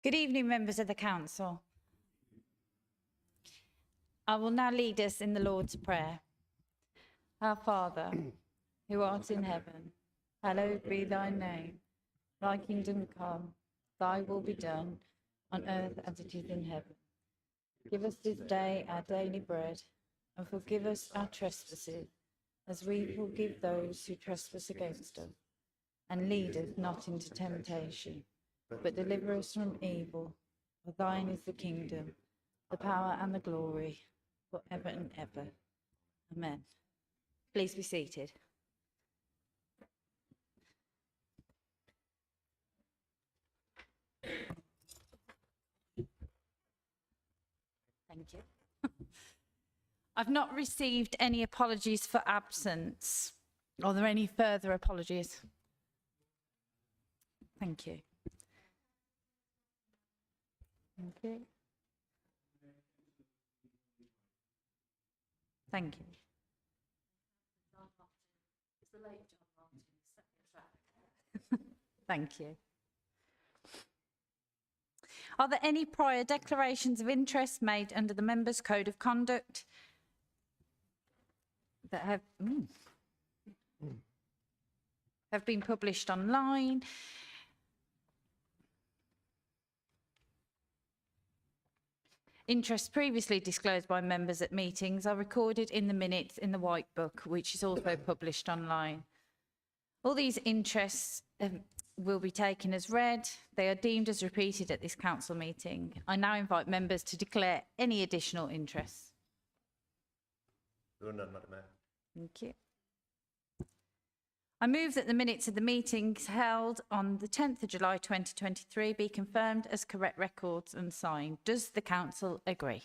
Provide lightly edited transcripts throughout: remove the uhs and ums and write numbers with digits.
Good evening, members of the Council. I will now lead us in the Lord's Prayer. Our Father, who art in heaven, hallowed be thy name. Thy kingdom come, thy will be done, on earth as it is in heaven. Give us this day our daily bread, and forgive us our trespasses, as we forgive those who trespass against us. And lead us not into temptation, but deliver us from evil. For thine is the kingdom, the power and the glory, forever and ever. Amen. Please be seated. Thank you. I've not received any apologies for absence. Are there any further apologies? Thank you. Okay. Thank you. Thank you. Are there any prior declarations of interest made under the Members' Code of Conduct that have been published online? Interests previously disclosed by members at meetings are recorded in the minutes in the White Book, which is also published online. All these interests will be taken as read. They are deemed as repeated at this council meeting. I now invite members to declare any additional interests. There are none, Madam Mayor. Thank you. I move that the minutes of the meetings held on the 10th of July 2023 be confirmed as correct records and signed. Does the council agree?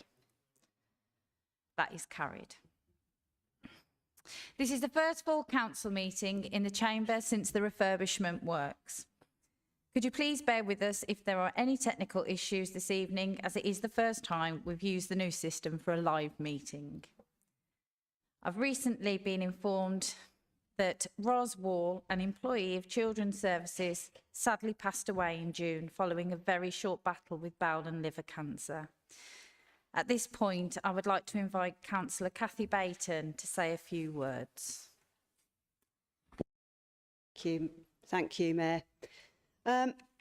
That is carried. This is the first full council meeting in the chamber since the refurbishment works. Could you please bear with us if there are any technical issues this evening, as it is the first time we've used the new system for a live meeting. I've recently been informed that Ros Wall, an employee of Children's Services, sadly passed away in June following a very short battle with bowel and liver cancer. At this point, I would like to invite Councillor Cathy Bayton to say a few words. Thank you, Mayor.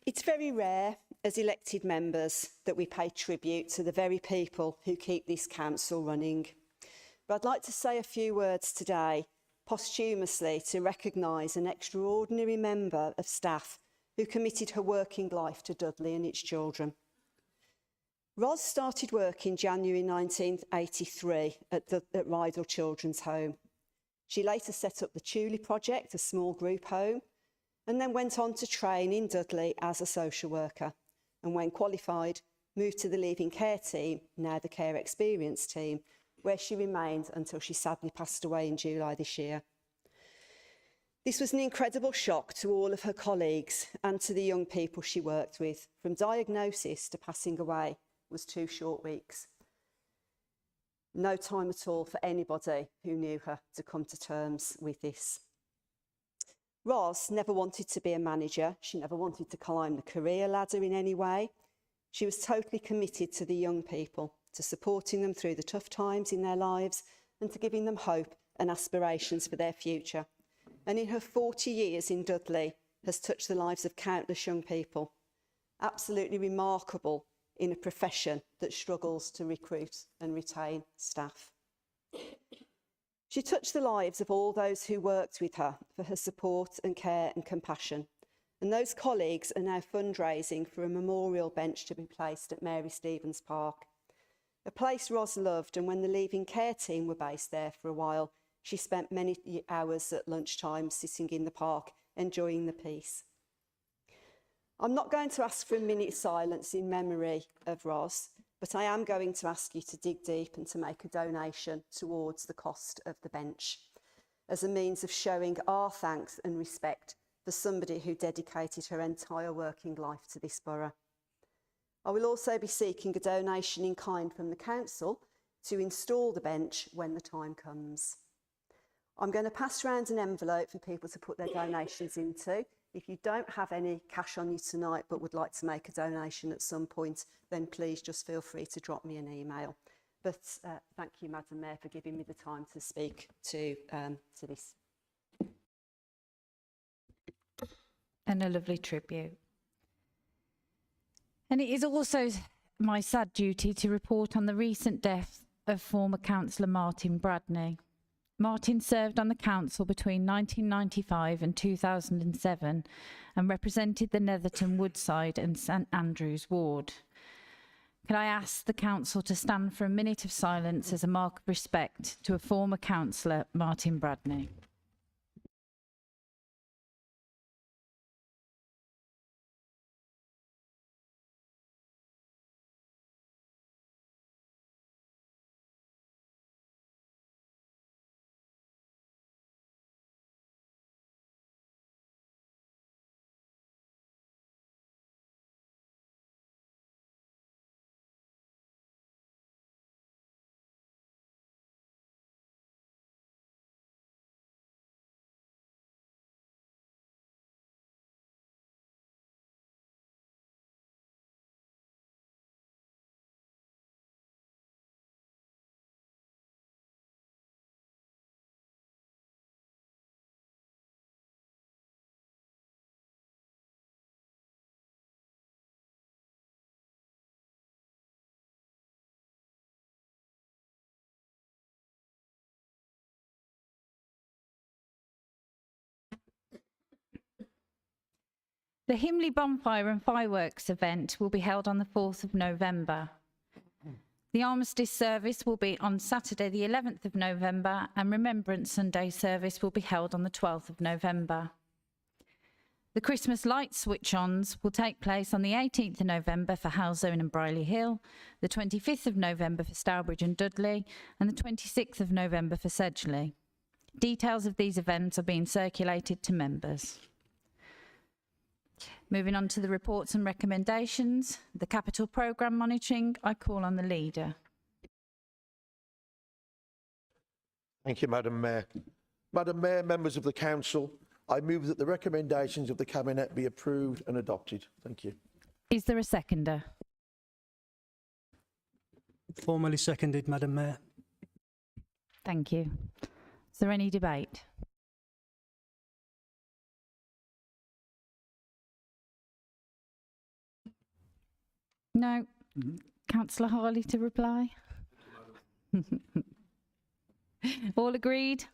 It's very rare as elected members that we pay tribute to the very people who keep this council running. But I'd like to say a few words today posthumously to recognise an extraordinary member of staff who committed her working life to Dudley and its children. Ros started work in January 1983 at Rydal Children's Home. She later set up the Tuley Project, a small group home, and then went on to train in Dudley as a social worker, and when qualified, moved to the Leaving Care team, now the Care Experience team, where she remained until she sadly passed away in July this year. This was an incredible shock to all of her colleagues and to the young people she worked with. From diagnosis to passing away was 2 short weeks. No time at all for anybody who knew her to come to terms with this. Ros never wanted to be a manager. She never wanted to climb the career ladder in any way. She was totally committed to the young people, to supporting them through the tough times in their lives and to giving them hope and aspirations for their future. And in her 40 years in Dudley has touched the lives of countless young people. Absolutely remarkable in a profession that struggles to recruit and retain staff. She touched the lives of all those who worked with her for her support and care and compassion. And those colleagues are now fundraising for a memorial bench to be placed at Mary Stevens Park. A place Ros loved, and when the Leaving Care team were based there for a while, she spent many hours at lunchtime sitting in the park, enjoying the peace. I'm not going to ask for a minute's silence in memory of Ros, but I am going to ask you to dig deep and to make a donation towards the cost of the bench, as a means of showing our thanks and respect for somebody who dedicated her entire working life to this borough. I will also be seeking a donation in kind from the council to install the bench when the time comes. I'm going to pass around an envelope for people to put their donations into. If you don't have any cash on you tonight but would like to make a donation at some point, then please just feel free to drop me an email. But thank you, Madam Mayor, for giving me the time to speak to this. And a lovely tribute. And it is also my sad duty to report on the recent death of former councillor Martin Bradney. Martin served on the council between 1995 and 2007 and represented the Netherton Woodside and St Andrews ward. Can I ask the council to stand for a minute of silence as a mark of respect to a former councillor, Martin Bradney? The Himley Bonfire and Fireworks event will be held on the 4th of November. The Armistice service will be on Saturday the 11th of November and Remembrance Sunday service will be held on the 12th of November. The Christmas light switch-ons will take place on the 18th of November for Halzone and Brierley Hill, the 25th of November for Stourbridge and Dudley, and the 26th of November for Sedgley. Details of these events are being circulated to members. Moving on to the reports and recommendations. The capital programme monitoring, I call on the leader. Thank you, Madam Mayor. Madam Mayor, members of the council, I move that the recommendations of the Cabinet be approved and adopted. Thank you. Is there a seconder? Formally seconded, Madam Mayor. Thank you. Is there any debate? No. Councillor Harley to reply? All agreed?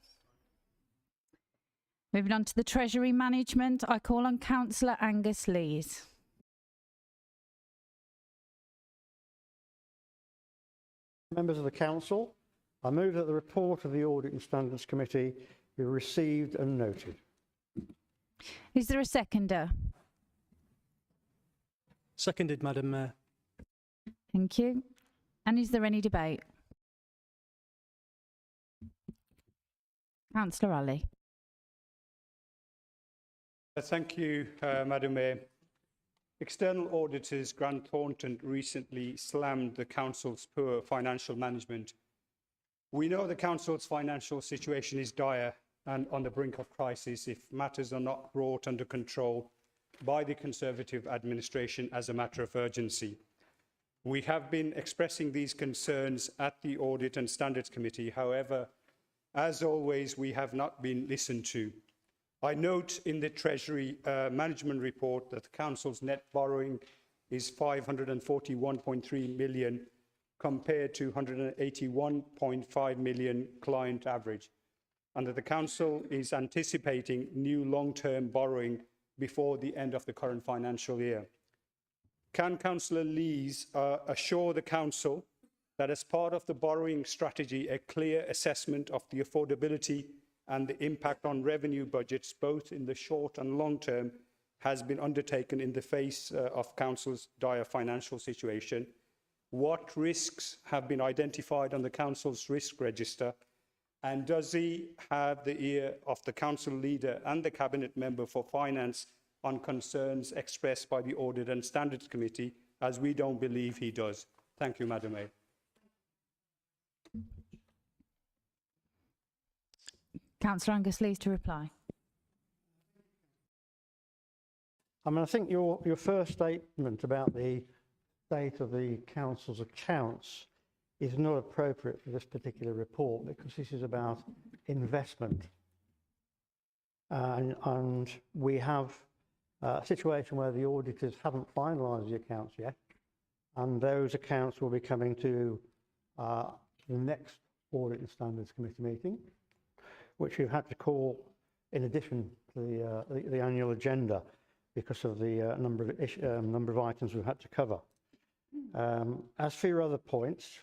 Moving on to the Treasury Management, I call on Councillor Angus Lees. Members of the Council, I move that the report of the Audit and Standards Committee be received and noted. Is there a seconder? Seconded, Madam Mayor. Thank you. And is there any debate? Councillor Ali. Thank you, Madam Mayor. External auditors Grant Thornton recently slammed the Council's poor financial management. We know the Council's financial situation is dire and on the brink of crisis if matters are not brought under control by the Conservative administration as a matter of urgency. We have been expressing these concerns at the Audit and Standards Committee. However, as always, we have not been listened to. I note in the Treasury Management Report that the Council's net borrowing is 541.3 million compared to 181.5 million client average, and that the Council is anticipating new long-term borrowing before the end of the current financial year. Can Councillor Lees assure the Council that as part of the borrowing strategy, a clear assessment of the affordability and the impact on revenue budgets, both in the short and long term, has been undertaken in the face of Council's dire financial situation? What risks have been identified on the Council's risk register? And does he have the ear of the Council leader and the Cabinet member for Finance on concerns expressed by the Audit and Standards Committee, as we don't believe he does? Thank you, Madam Mayor. Councillor Angus Lees to reply. I mean, I think your first statement about the state of the council's accounts is not appropriate for this particular report, because this is about investment. And we have a situation where the auditors haven't finalised the accounts yet, and those accounts will be coming to the next Audit and Standards Committee meeting, which we've had to call in addition to the annual agenda because of the number of items we've had to cover. As for your other points,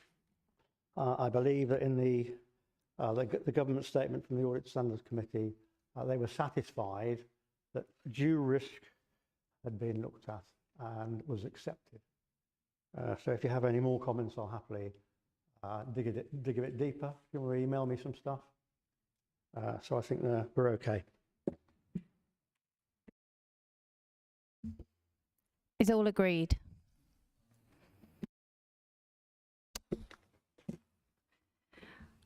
I believe that in the government statement from the Audit Standards Committee, they were satisfied that due risk had been looked at and was accepted. So if you have any more comments, I'll happily dig a bit deeper. If you want to email me some stuff. So I think we're okay. Is all agreed?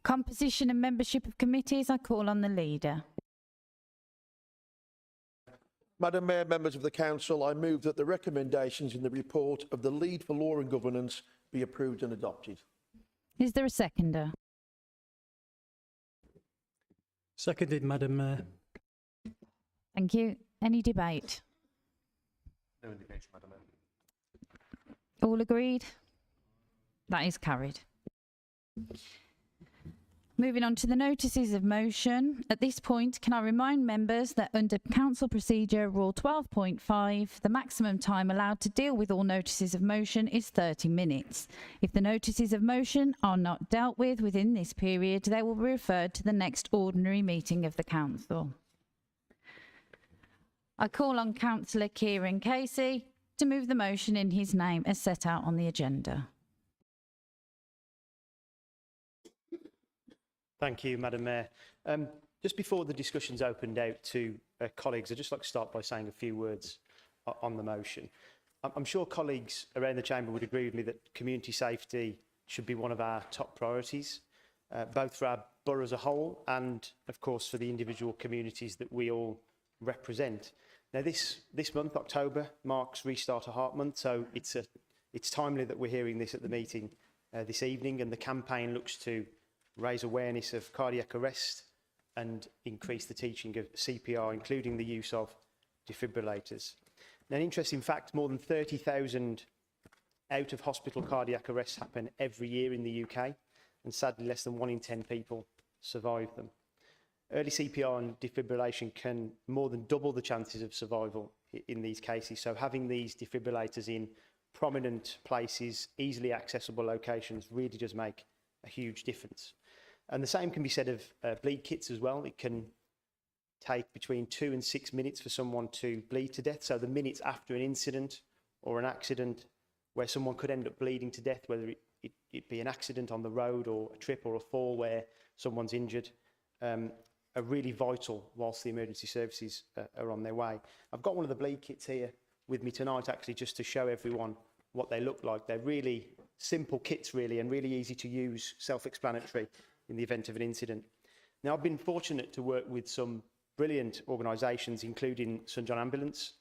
Composition and membership of committees. I call on the leader. Madam Mayor, members of the council, I move that the recommendations in the report of the Lead for Law and Governance be approved and adopted. Is there a seconder? Seconded, Madam Mayor. Thank you. Any debate? No indication, Madam Mayor. All agreed? That is carried. Moving on to the notices of motion. At this point, can I remind members that under Council Procedure Rule 12.5, the maximum time allowed to deal with all notices of motion is 30 minutes. If the notices of motion are not dealt with within this period, they will be referred to the next ordinary meeting of the Council. I call on Councillor Kieran Casey to move the motion in his name as set out on the agenda. Thank you, Madam Mayor. Just before the discussion's opened out to colleagues, I'd just like to start by saying a few words on the motion. I'm sure colleagues around the chamber would agree with me that community safety should be one of our top priorities, both for our borough as a whole and, of course, for the individual communities that we all represent. Now, this month, October, marks Restart a Heart Month, so it's timely that we're hearing this at the meeting this evening, and the campaign looks to raise awareness of cardiac arrest and increase the teaching of CPR, including the use of defibrillators. Now, an interesting fact, more than 30,000 out-of-hospital cardiac arrests happen every year in the UK, and sadly less than 1 in 10 people survive them. Early CPR and defibrillation can more than double the chances of survival in these cases, so having these defibrillators in prominent places, easily accessible locations, really does make a huge difference. And the same can be said of bleed kits as well. It can take between 2 and 6 minutes for someone to bleed to death. So the minutes after an incident or an accident where someone could end up bleeding to death, whether it be an accident on the road or a trip or a fall where someone's injured, are really vital whilst the emergency services are on their way. I've got one of the bleed kits here with me tonight, actually, just to show everyone what they look like. They're really simple kits, really, and really easy to use, self-explanatory in the event of an incident. Now, I've been fortunate to work with some brilliant organisations, including St John Ambulance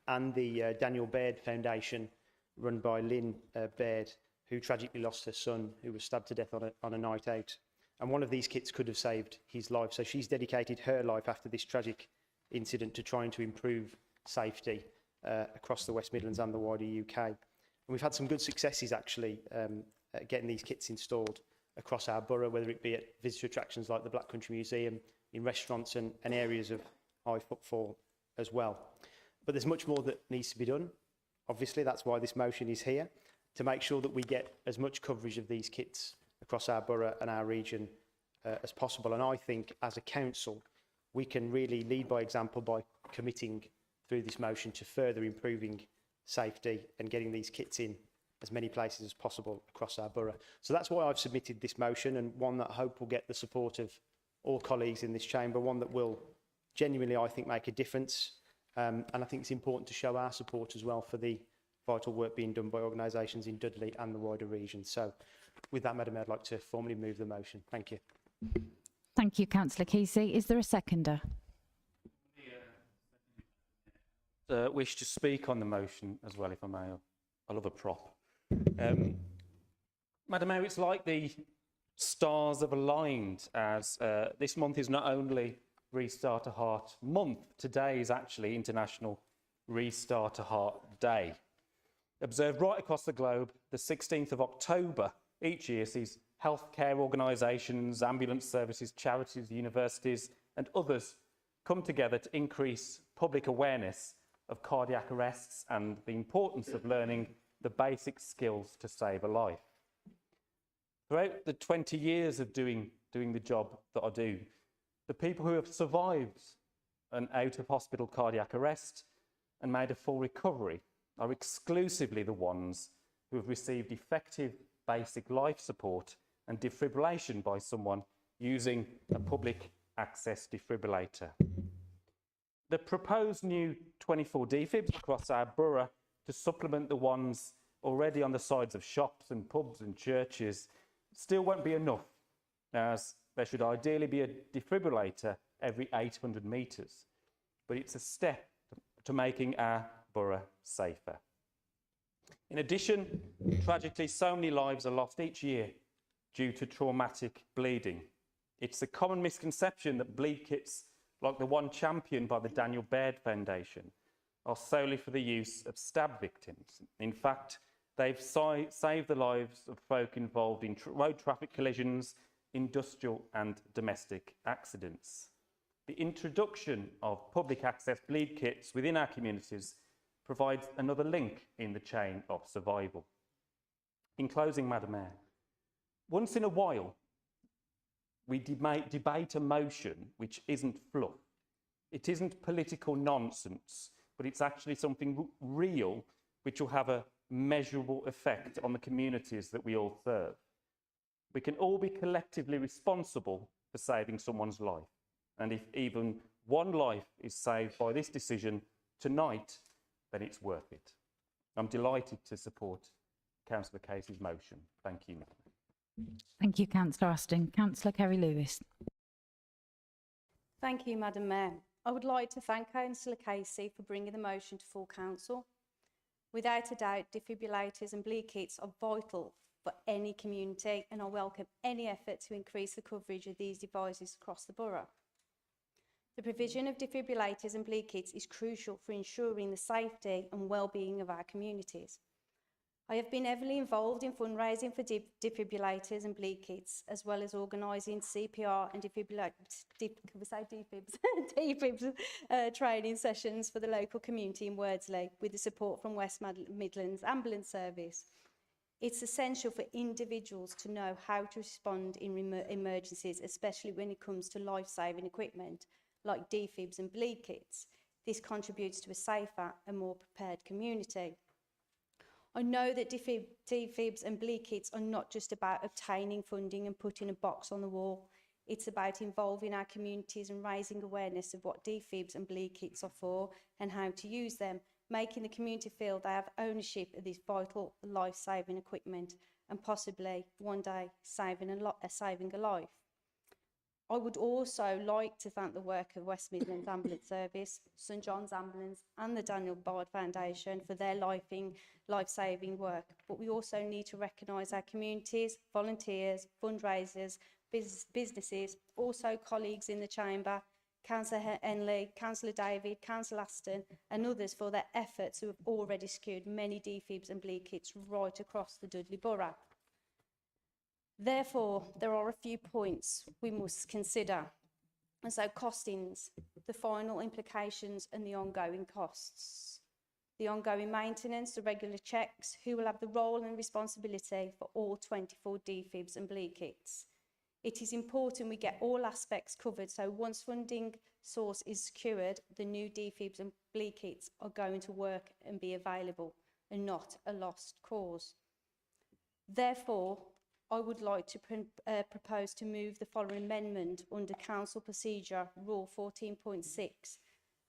and the Daniel Baird Foundation, run by Lynn Baird, who tragically lost her son, who was stabbed to death on a night out. And one of these kits could have saved his life. So she's dedicated her life after this tragic incident to trying to improve safety across the West Midlands and the wider UK. And we've had some good successes, actually, at getting these kits installed across our borough, whether it be at visitor attractions like the Black Country Museum, in restaurants and areas of high footfall as well. But there's much more that needs to be done. Obviously, that's why this motion is here, to make sure that we get as much coverage of these kits across our borough and our region as possible. And I think, as a council, we can really lead by example by committing through this motion to further improving safety and getting these kits in as many places as possible across our borough. So that's why I've submitted this motion, and one that I hope will get the support of all colleagues in this chamber, one that will genuinely, I think, make a difference. And I think it's important to show our support as well for the vital work being done by organisations in Dudley and the wider region. So with that, Madam Mayor, I'd like to formally move the motion. Thank you. Thank you, Councillor Casey. Is there a seconder? wish to speak on the motion as well, if I may. I love a prop. Madam Mayor, it's like the stars have aligned as this month is not only Restart a Heart month, today is actually International Restart a Heart Day. Observed right across the globe, the 16th of October each year sees healthcare organisations, ambulance services, charities, universities and others come together to increase public awareness of cardiac arrests and the importance of learning the basic skills to save a life. Throughout the 20 years of doing the job that I do, the people who have survived an out-of-hospital cardiac arrest and made a full recovery are exclusively the ones who have received effective basic life support and defibrillation by someone using a public access defibrillator. The proposed new 24 defibs across our borough to supplement the ones already on the sides of shops and pubs and churches still won't be enough, as there should ideally be a defibrillator every 800 metres, but it's a step to making our borough safer. In addition, tragically, so many lives are lost each year due to traumatic bleeding. It's a common misconception that bleed kits like the one championed by the Daniel Baird Foundation are solely for the use of stab victims. In fact, they've saved the lives of folk involved in road traffic collisions, industrial and domestic accidents. The introduction of public access bleed kits within our communities provides another link in the chain of survival. In closing, Madam Mayor, once in a while, we debate a motion which isn't fluff. It isn't political nonsense, but it's actually something real which will have a measurable effect on the communities that we all serve. We can all be collectively responsible for saving someone's life. And if even one life is saved by this decision tonight, then it's worth it. I'm delighted to support Councillor Casey's motion. Thank you, Madam Mayor. Thank you, Councillor Austin. Councillor Kerry-Lewis. Thank you, Madam Mayor. I would like to thank Councillor Casey for bringing the motion to full council. Without a doubt, defibrillators and bleed kits are vital for any community, and I welcome any effort to increase the coverage of these devices across the borough. The provision of defibrillators and bleed kits is crucial for ensuring the safety and well-being of our communities. I have been heavily involved in fundraising for defibrillators and bleed kits, as well as organising CPR and defibs training sessions for the local community in Wordsley with the support from West Midlands Ambulance Service. It's essential for individuals to know how to respond in emergencies, especially when it comes to life-saving equipment like defibs and bleed kits. This contributes to a safer and more prepared community. I know that defibs and bleed kits are not just about obtaining funding and putting a box on the wall. It's about involving our communities and raising awareness of what defibs and bleed kits are for and how to use them, making the community feel they have ownership of this vital life-saving equipment and possibly one day saving a life. I would also like to thank the work of West Midlands Ambulance Service, St John's Ambulance and the Daniel Baird Foundation for their life-saving work. But we also need to recognise our communities, volunteers, fundraisers, businesses, also colleagues in the Chamber, Councillor Henley, Councillor David, Councillor Aston and others for their efforts who have already secured many defibs and bleed kits right across the Dudley Borough. Therefore, there are a few points we must consider. And so costings, the final implications and the ongoing costs. The ongoing maintenance, the regular checks, who will have the role and responsibility for all 24 defibs and bleed kits. It is important we get all aspects covered, so once funding source is secured, the new defibs and bleed kits are going to work and be available and not a lost cause. Therefore, I would like to propose to move the following amendment under Council Procedure Rule 14.6,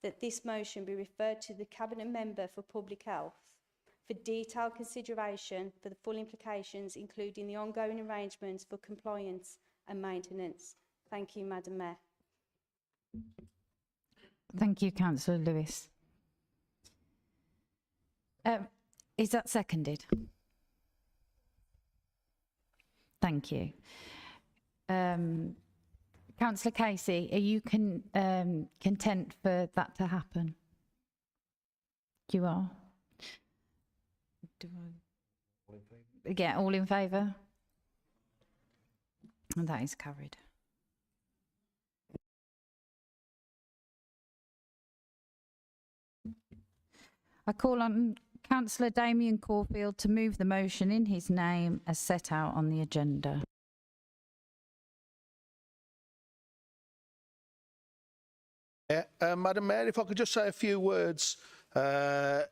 that this motion be referred to the Cabinet Member for Public Health for detailed consideration for the full implications, including the ongoing arrangements for compliance and maintenance. Thank you, Madam Mayor. Thank you, Councillor Lewis. Is that seconded? Thank you. Councillor Casey, are you content for that to happen? You are? Yeah, all in favour? And that is carried. I call on Councillor Damien Caulfield to move the motion in his name as set out on the agenda. Madam Mayor, if I could just say a few words for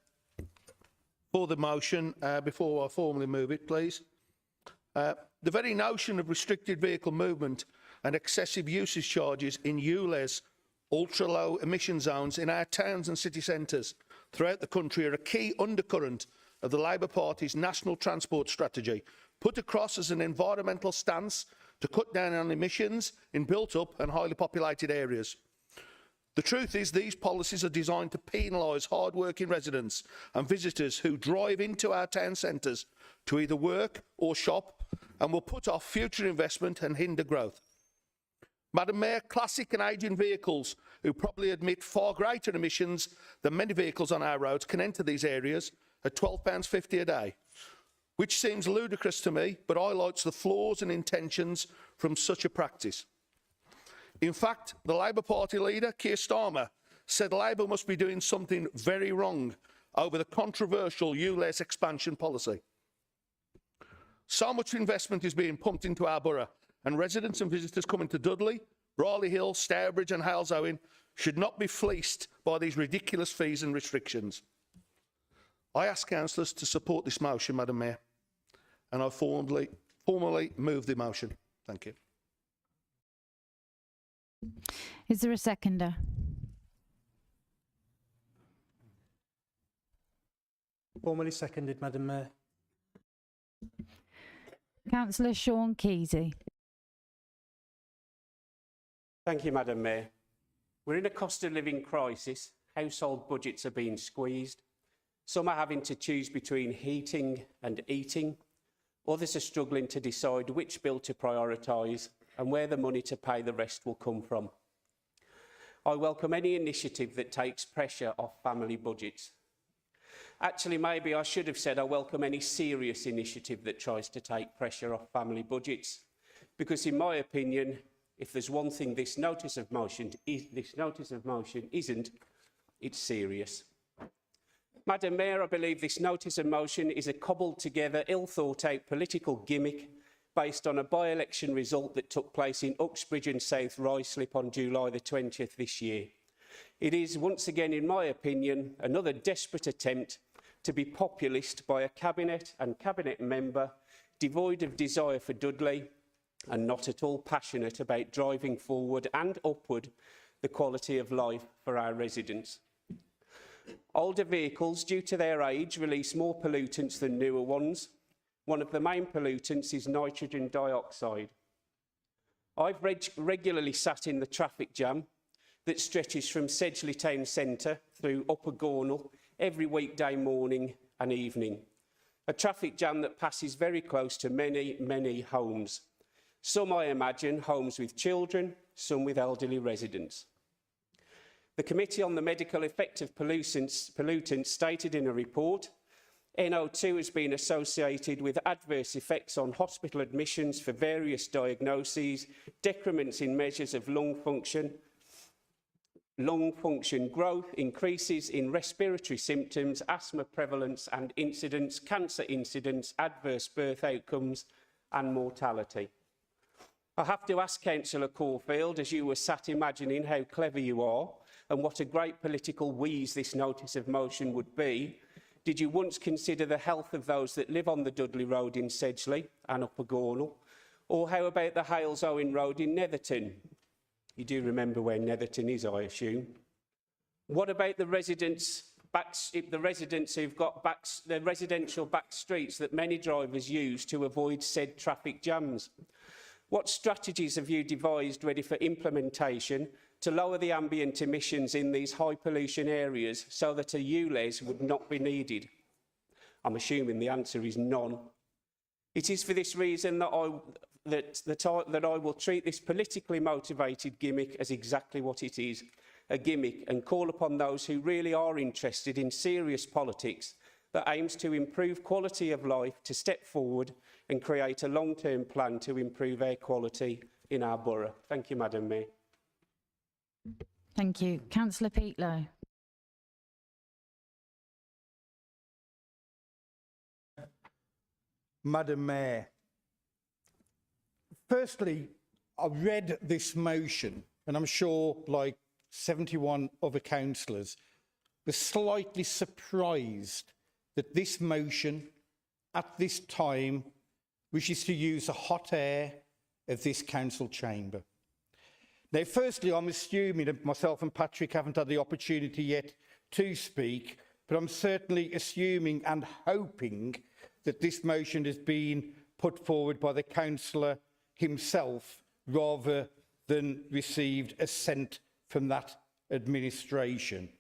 the motion before I formally move it, please. The very notion of restricted vehicle movement and excessive usage charges in ULEZ ultra-low emission zones in our towns and city centres throughout the country are a key undercurrent of the Labour Party's national transport strategy, put across as an environmental stance to cut down on emissions in built-up and highly populated areas. The truth is these policies are designed to penalise hard-working residents and visitors who drive into our town centres to either work or shop and will put off future investment and hinder growth. Madam Mayor, classic and ageing vehicles who probably emit far greater emissions than many vehicles on our roads can enter these areas at £12.50 a day, which seems ludicrous to me, but highlights the flaws and intentions from such a practice. In fact, the Labour Party leader, Keir Starmer, said Labour must be doing something very wrong over the controversial ULEZ expansion policy. So much investment is being pumped into our borough, and residents and visitors coming to Dudley, Brawley Hill, Stourbridge and Halesowen should not be fleeced by these ridiculous fees and restrictions. I ask councillors to support this motion, Madam Mayor, and I formally move the motion. Thank you. Is there a seconder? Formally seconded, Madam Mayor. Councillor Sean Kesey. Thank you, Madam Mayor. We're in a cost of living crisis. Household budgets are being squeezed. Some are having to choose between heating and eating. Others are struggling to decide which bill to prioritise and where the money to pay the rest will come from. I welcome any initiative that takes pressure off family budgets. Actually, maybe I should have said I welcome any serious initiative that tries to take pressure off family budgets, because in my opinion, if there's one thing this notice of motion isn't, it's serious. Madam Mayor, I believe this notice of motion is a cobbled together, ill-thought-out political gimmick based on a by-election result that took place in Uxbridge and South Ruislip on July the 20th this year. It is, once again, in my opinion, another desperate attempt to be populist by a cabinet and cabinet member devoid of desire for Dudley and not at all passionate about driving forward and upward the quality of life for our residents. Older vehicles, due to their age, release more pollutants than newer ones. One of the main pollutants is nitrogen dioxide. I've regularly sat in the traffic jam that stretches from Sedgley Town Centre through Upper Gornal every weekday morning and evening. A traffic jam that passes very close to many, many homes. Some, I imagine, homes with children, some with elderly residents. The Committee on the Medical Effect of Pollutants stated in a report, NO2 has been associated with adverse effects on hospital admissions for various diagnoses, decrements in measures of lung function growth, increases in respiratory symptoms, asthma prevalence and incidence, cancer incidence, adverse birth outcomes and mortality. I have to ask Councillor Caulfield, as you were sat imagining how clever you are and what a great political wheeze this notice of motion would be, did you once consider the health of those that live on the Dudley Road in Sedgley and Upper Gornal? Or how about the Halesowen Road in Netherton? You do remember where Netherton is, I assume. What about the residents who've got the residential back streets that many drivers use to avoid said traffic jams? What strategies have you devised ready for implementation to lower the ambient emissions in these high pollution areas so that a ULEZ would not be needed? I'm assuming the answer is none. It is for this reason that I will treat this politically motivated gimmick as exactly what it is, a gimmick, and call upon those who really are interested in serious politics that aims to improve quality of life to step forward and create a long-term plan to improve air quality in our borough. Thank you, Madam Mayor. Thank you. Councillor Peatlow. Madam Mayor, firstly, I read this motion, and I'm sure, like 71 other councillors, was slightly surprised that this motion, at this time, wishes to use the hot air of this council chamber. Now, firstly, I'm assuming that myself and Patrick haven't had the opportunity yet to speak, but I'm certainly assuming and hoping that this motion has been put forward by the councillor himself rather than received assent from that administration.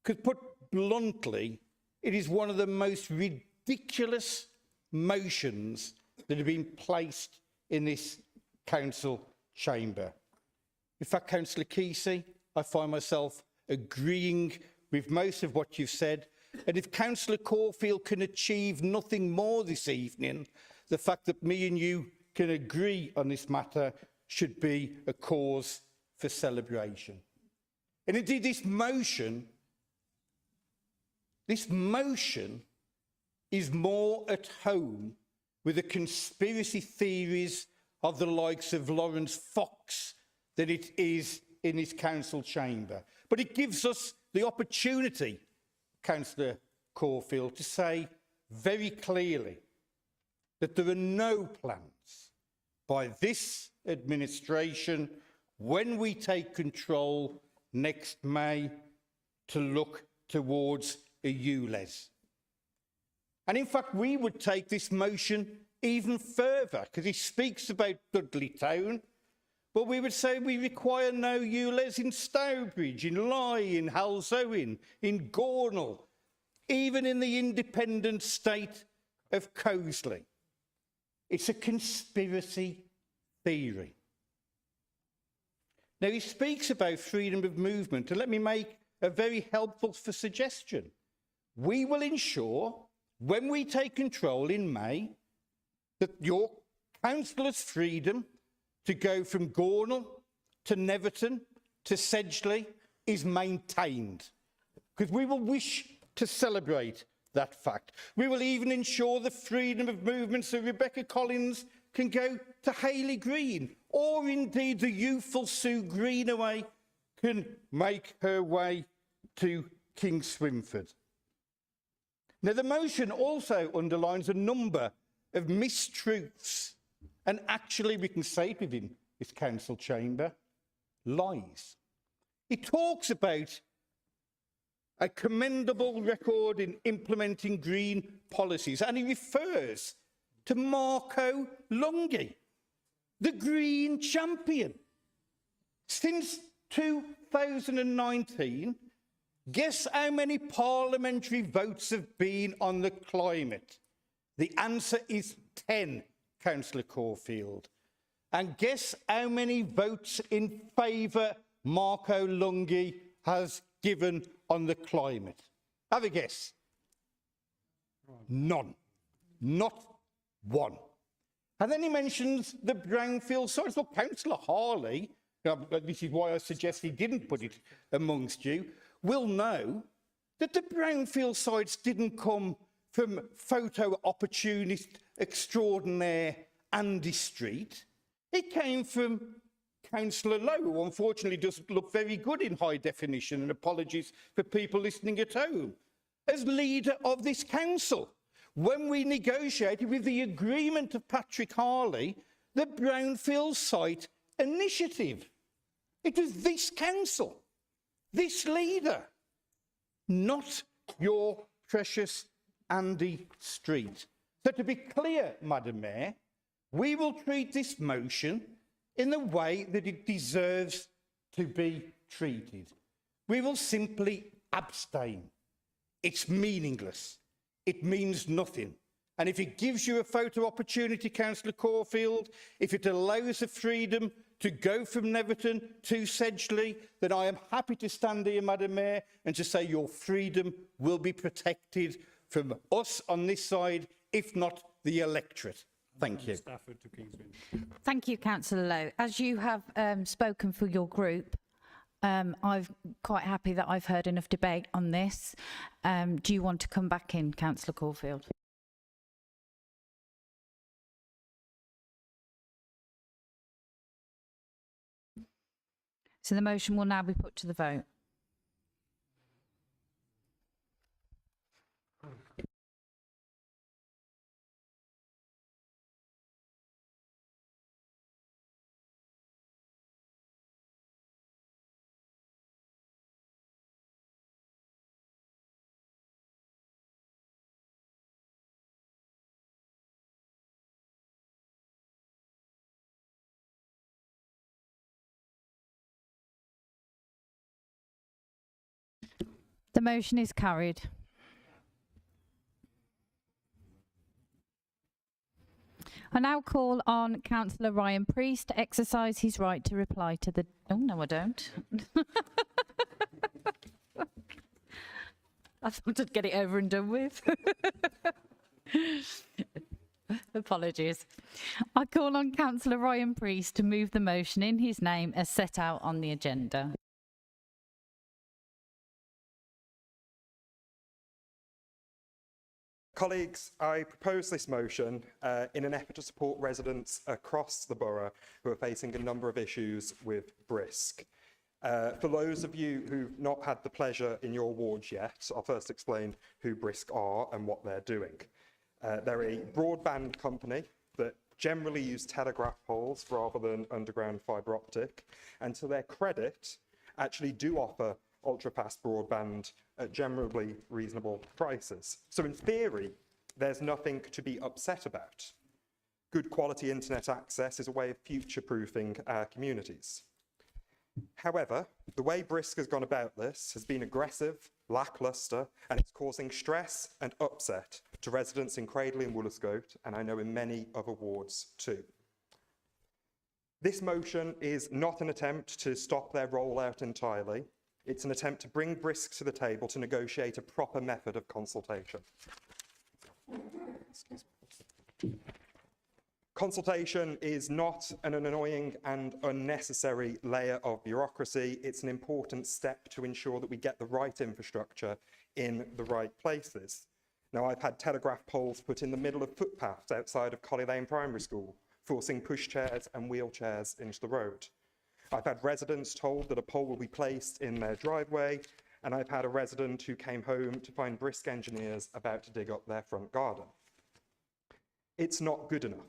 Because put bluntly, it is one of the most ridiculous motions that have been placed in this council chamber. In fact, Councillor Kesey, I find myself agreeing with most of what you've said. And if Councillor Caulfield can achieve nothing more this evening, the fact that me and you can agree on this matter should be a cause for celebration. And indeed, this motion is more at home with the conspiracy theories of the likes of Lawrence Fox than it is in this council chamber. But it gives us the opportunity, Councillor Caulfield, to say very clearly that there are no plans by this administration, when we take control next May, to look towards a ULEZ. And in fact, we would take this motion even further, because he speaks about Dudley Town, but we would say we require no ULEZ in Stourbridge, in Lye, in Halsowen, in Gornal, even in the independent state of Cosley. It's a conspiracy theory. Now, he speaks about freedom of movement, and let me make a very helpful suggestion. We will ensure, when we take control in May, that your councillors' freedom to go from Gornal to Neverton to Sedgley is maintained, because we will wish to celebrate that fact. We will even ensure the freedom of movement so Rebecca Collins can go to Hayley Green, or indeed the youthful Sue Greenaway can make her way to King Swinford. Now, the motion also underlines a number of mistruths, and actually we can say it within this council chamber, lies. It talks about a commendable record in implementing green policies, and he refers to Marco Lungi, the green champion. Since 2019, guess how many parliamentary votes have been on the climate? The answer is 10, Councillor Caulfield. And guess how many votes in favour Marco Lungi has given on the climate? Have a guess. None. Not one. And then he mentions the brownfield sites. Well, Councillor Harley, this is why I suggest he didn't put it amongst you, will know that the brownfield sites didn't come from photo opportunist extraordinaire Andy Street. It came from Councillor Lowe, who unfortunately doesn't look very good in high definition, and apologies for people listening at home, as leader of this council. When we negotiated with the agreement of Patrick Harley, the Brownfield Site Initiative. It was this council, this leader, not your precious Andy Street. So to be clear, Madam Mayor, we will treat this motion in the way that it deserves to be treated. We will simply abstain. It's meaningless. it means nothing. And if it gives you a photo opportunity, Councillor Caulfield, if it allows the freedom to go from Neverton to Sedgley, then I am happy to stand here, Madam Mayor, and to say your freedom will be protected from us on this side, if not the electorate. Thank you. Stafford to Kingsway. Thank you, Councillor Lowe. As you have spoken for your group, I'm quite happy that I've heard enough debate on this. Do you want to come back in, Councillor Caulfield? So the motion will now be put to the vote. The motion is carried. I now call on Councillor Ryan Priest to exercise his right to reply to the... Oh, no, I don't. I thought I'd get it over and done with. Apologies. I call on Councillor Ryan Priest to move the motion in his name as set out on the agenda. Colleagues, I propose this motion in an effort to support residents across the borough who are facing a number of issues with Brisk. For those of you who've not had the pleasure in your wards yet, I'll first explain who Brisk are and what they're doing. They're a broadband company that generally use telegraph poles rather than underground fibre optic, and to their credit, actually do offer ultra-fast broadband at generally reasonable prices. So in theory, there's nothing to be upset about. Good quality internet access is a way of future-proofing our communities. However, the way Brisk has gone about this has been aggressive, lacklustre, and it's causing stress and upset to residents in Cradley and Woolscote, and I know in many other wards too. This motion is not an attempt to stop their rollout entirely. It's an attempt to bring Brisk to the table to negotiate a proper method of consultation. Consultation is not an annoying and unnecessary layer of bureaucracy. It's an important step to ensure that we get the right infrastructure in the right places. Now, I've had telegraph poles put in the middle of footpaths outside of Collie Lane Primary School, forcing pushchairs and wheelchairs into the road. I've had residents told that a pole will be placed in their driveway, and I've had a resident who came home to find Brisk engineers about to dig up their front garden. It's not good enough.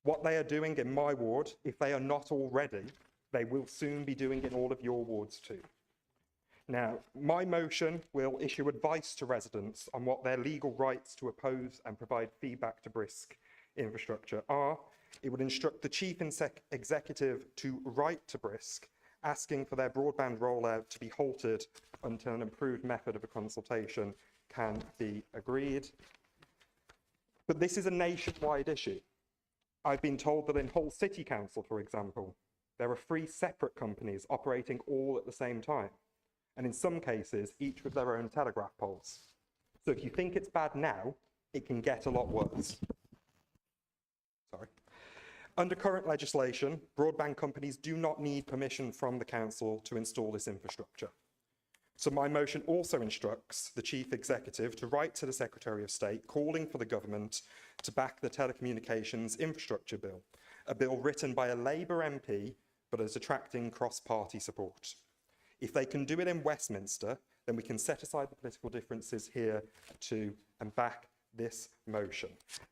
What they are doing in my ward, if they are not already, they will soon be doing in all of your wards too. Now, my motion will issue advice to residents on what their legal rights to oppose and provide feedback to Brisk infrastructure are. It would instruct the Chief Executive to write to Brisk, asking for their broadband rollout to be halted until an improved method of a consultation can be agreed. But this is a nationwide issue. I've been told that in Hull City Council, for example, there are 3 separate companies operating all at the same time, and in some cases, each with their own telegraph poles. So if you think it's bad now, it can get a lot worse. Sorry. Under current legislation, broadband companies do not need permission from the council to install this infrastructure. So my motion also instructs the Chief Executive to write to the Secretary of State calling for the government to back the Telecommunications Infrastructure Bill, a bill written by a Labour MP but is attracting cross-party support. If they can do it in Westminster, then we can set aside the political differences here too and back this motion.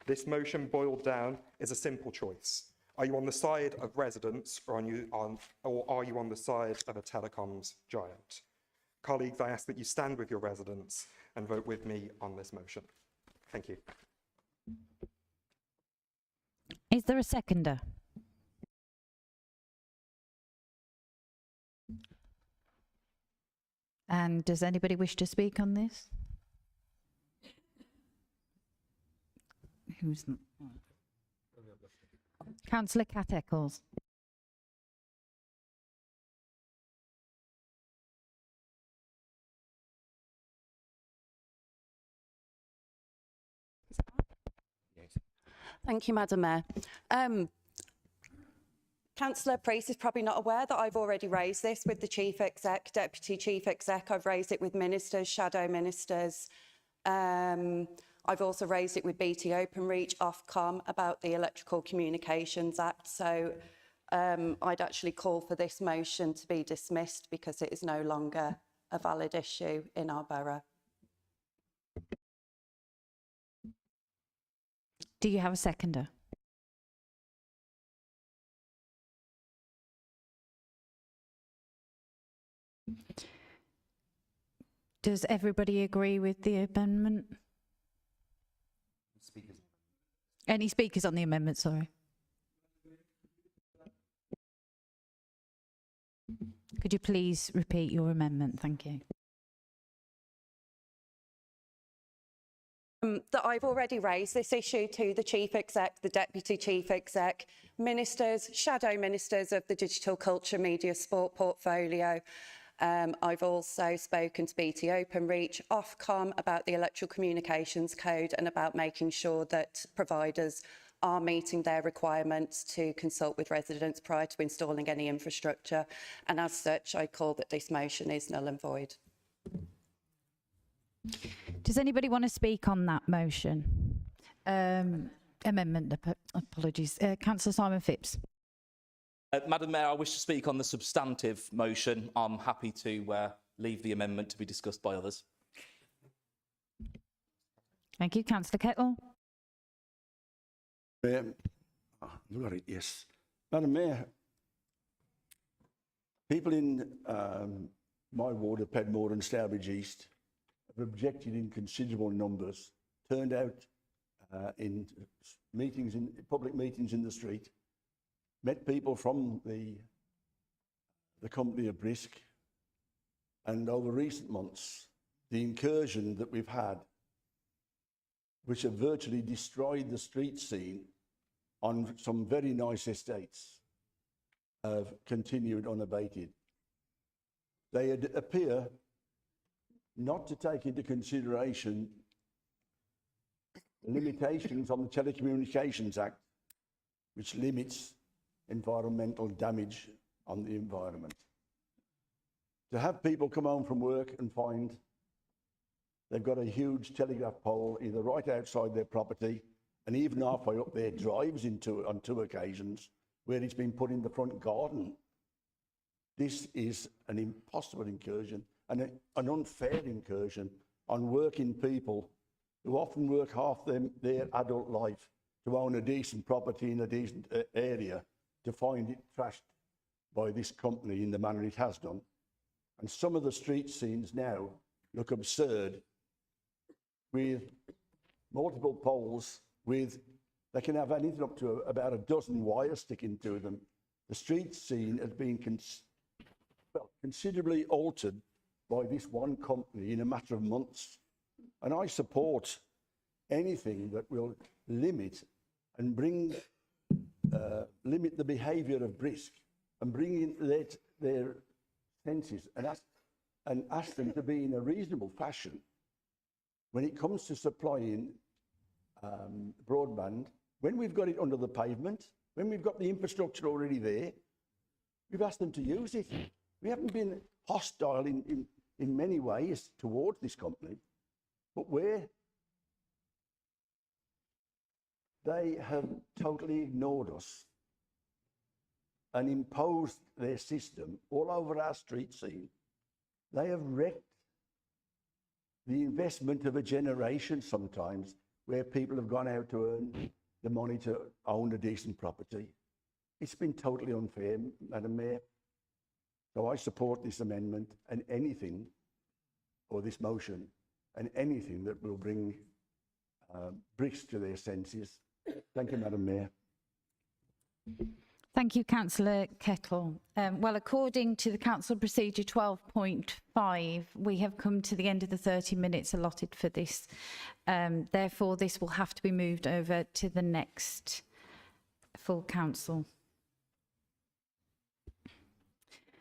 This motion boiled down is a simple choice. Are you on the side of residents or are you on the side of a telecoms giant? Colleagues, I ask that you stand with your residents and vote with me on this motion. Thank you. Is there a seconder? And does anybody wish to speak on this? Who's Councillor Cat Eccles. Thank you, Madam Mayor. Councillor Priest is probably not aware that I've already raised this with the Chief Exec, Deputy Chief Exec. I've raised it with ministers, shadow ministers. I've also raised it with BT Openreach, Ofcom, about the Electrical Communications Act. So I'd actually call for this motion to be dismissed because it is no longer a valid issue in our borough. Do you have a seconder? Does everybody agree with the amendment? Any speakers on the amendment, sorry? Could you please repeat your amendment? Thank you. That I've already raised this issue to the Chief Exec, the Deputy Chief Exec, ministers, shadow ministers of the digital culture, media, sport portfolio. I've also spoken to BT Openreach, Ofcom, about the Electrical Communications Code and about making sure that providers are meeting their requirements to consult with residents prior to installing any infrastructure. And as such, I call that this motion is null and void. Does anybody want to speak on that motion? Amendment, apologies. Councillor Simon Phipps. Madam Mayor, I wish to speak on the substantive motion. I'm happy to leave the amendment to be discussed by others. Thank you. Councillor Kettle. Look at it, yes. Madam Mayor, people in my ward of Pedmore and Stourbridge East have objected in considerable numbers, turned out in meetings, in public meetings in the street, met people from the company of Brisk, and over recent months, the incursion that we've had, which have virtually destroyed the street scene on some very nice estates, have continued unabated. They appear not to take into consideration limitations on the Telecommunications Act, which limits environmental damage on the environment. To have people come home from work and find they've got a huge telegraph pole either right outside their property and even halfway up their drives on two occasions where it's been put in the front garden. This is an impossible incursion and an unfair incursion on working people who often work half their adult life to own a decent property in a decent area, to find it trashed by this company in the manner it has done. And some of the street scenes now look absurd, with multiple poles, they can have anything up to about a dozen wires sticking to them. The street scene has been considerably altered by this one company in a matter of months. And I support anything that will limit and limit the behaviour of Brisk and bring in their senses and ask them to be in a reasonable fashion. When it comes to supplying broadband, when we've got it under the pavement, when we've got the infrastructure already there, we've asked them to use it. We haven't been hostile in many ways towards this company, but where they have totally ignored us and imposed their system all over our street scene, they have wrecked the investment of a generation sometimes, where people have gone out to earn the money to own a decent property. It's been totally unfair, Madam Mayor. So I support this amendment and anything, or this motion, and anything that will bring Brisk to their senses. Thank you, Madam Mayor. Thank you, Councillor Kettle. Well, according to the Council Procedure 12.5, we have come to the end of the 30 minutes allotted for this. Therefore, this will have to be moved over to the next full council.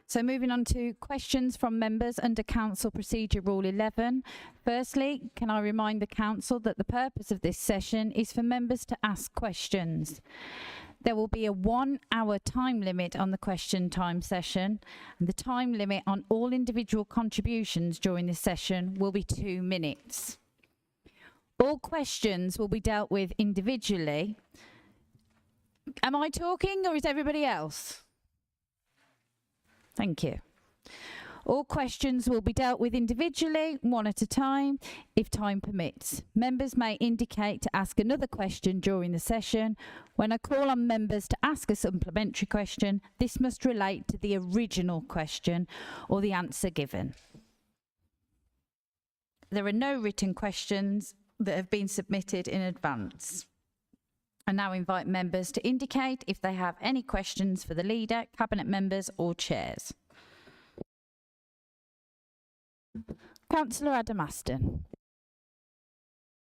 So moving on to questions from members under Council Procedure Rule 11. Firstly, can I remind the Council that the purpose of this session is for members to ask questions. There will be a 1 hour time limit on the question time session, and the time limit on all individual contributions during this session will be 2 minutes. All questions will be dealt with individually. Am I talking or is everybody else? Thank you. All questions will be dealt with individually, one at a time, if time permits. Members may indicate to ask another question during the session. When I call on members to ask a supplementary question, this must relate to the original question or the answer given. There are no written questions that have been submitted in advance. I now invite members to indicate if they have any questions for the leader, cabinet members or chairs. Councillor Adam Aston.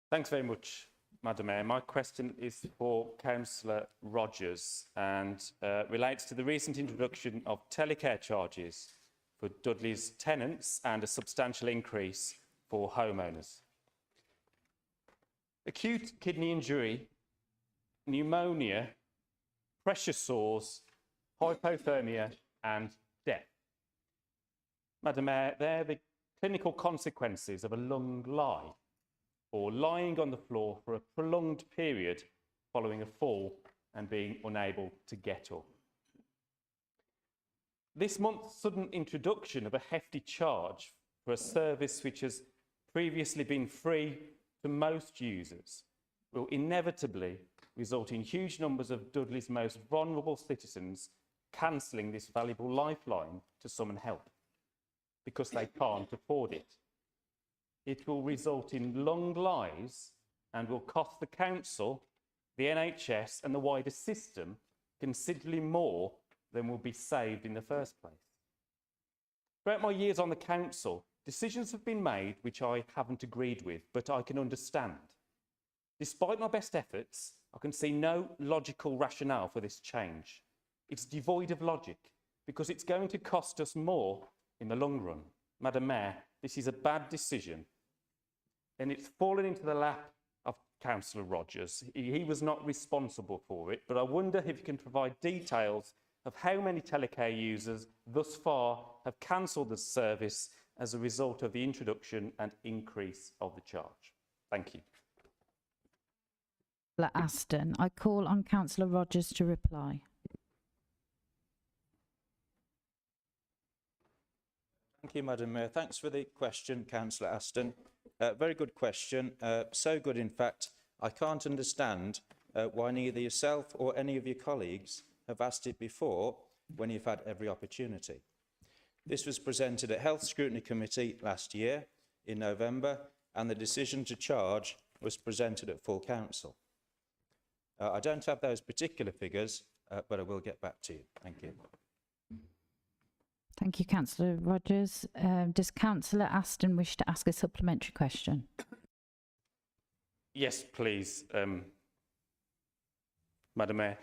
Thanks very much, Madam Mayor. My question is for Councillor Rogers and relates to the recent introduction of telecare charges for Dudley's tenants and a substantial increase for homeowners. Acute kidney injury, pneumonia, pressure sores, hypothermia and death. Madam Mayor, they're the clinical consequences of a lung lie or lying on the floor for a prolonged period following a fall and being unable to get up. This month's sudden introduction of a hefty charge for a service which has previously been free to most users will inevitably result in huge numbers of Dudley's most vulnerable citizens cancelling this valuable lifeline to summon help because they can't afford it. It will result in long lies and will cost the council, the NHS and the wider system considerably more than will be saved in the first place. Throughout my years on the council, decisions have been made which I haven't agreed with, but I can understand. Despite my best efforts, I can see no logical rationale for this change. It's devoid of logic because it's going to cost us more in the long run. Madam Mayor, this is a bad decision and it's fallen into the lap of Councillor Rogers. He was not responsible for it, but I wonder if you can provide details of how many telecare users thus far have cancelled the service as a result of the introduction and increase of the charge. Thank you. Aston. I call on Councillor Rogers to reply. Thank you, Madam Mayor. Thanks for the question, Councillor Aston. Very good question. So good, in fact, I can't understand why neither yourself or any of your colleagues have asked it before when you've had every opportunity. This was presented at Health Scrutiny Committee last year in November, and the decision to charge was presented at full council. I don't have those particular figures, but I will get back to you. Thank you. Thank you, Councillor Rogers. Does Councillor Aston wish to ask a supplementary question? Yes, please, Madam Mayor.